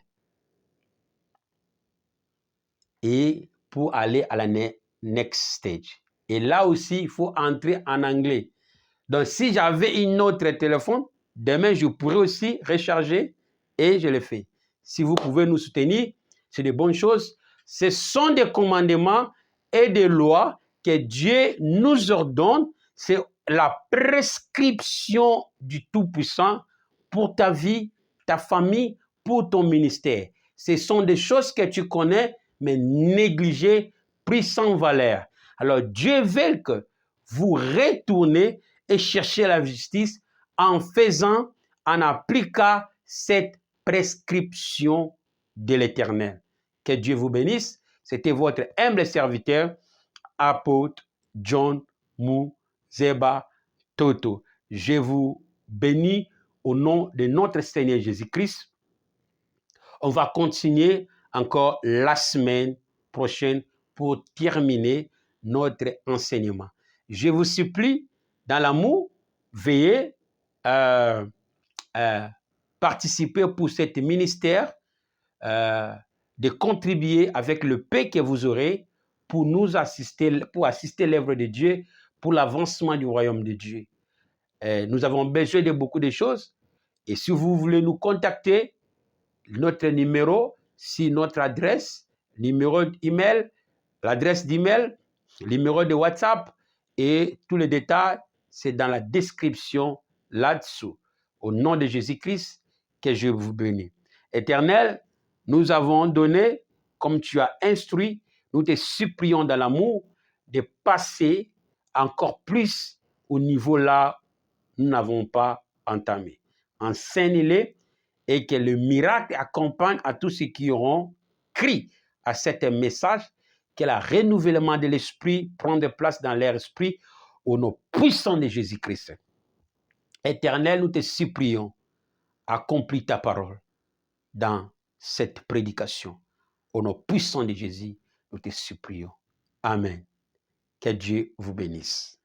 Et pour aller à la next stage. Et là aussi, il faut entrer en anglais. Donc, si j'avais une autre téléphone, demain, je pourrais aussi recharger et je le fais. Si vous pouvez nous soutenir, c'est des bonnes choses. Ce sont des commandements et des lois que Dieu nous ordonne. C'est la prescription du Tout-Puissant pour ta vie, ta famille, pour ton ministère. Ce sont des choses que tu connais, mais négligées, prises sans valeur. Alors, Dieu veut que vous retournez et cherchez la justice en appliquant cette prescription de l'Éternel. Que Dieu vous bénisse. C'était votre humble serviteur, apôtre John Muzeba Toto. Je vous bénis au nom de notre Seigneur Jésus-Christ. On va continuer encore la semaine prochaine pour terminer notre enseignement. Je vous supplie, dans l'amour, veuillez participer pour ce ministère, de contribuer avec le paix que vous aurez pour nous assister, pour assister l'œuvre de Dieu, pour l'avancement du royaume de Dieu. Nous avons besoin de beaucoup de choses. Et si vous voulez nous contacter, notre numéro, si notre adresse, numéro d'email, l'adresse d'email, numéro de WhatsApp et tous les détails, c'est dans la description là-dessous. Au nom de Jésus-Christ, que je vous bénis. Éternel, nous avons donné, comme tu as instruit, nous te supplions dans l'amour de passer encore plus au niveau là où nous n'avons pas entamé. enseigne-les et que le miracle accompagne à tous ceux qui auront cru à cet message, que le renouvellement de l'esprit prend de place dans leur esprit au nom puissant de Jésus-Christ. Éternel, nous te supplions, accomplis ta parole dans cette prédication. Au nom puissant de Jésus, nous te supplions. Amen. Que Dieu vous bénisse.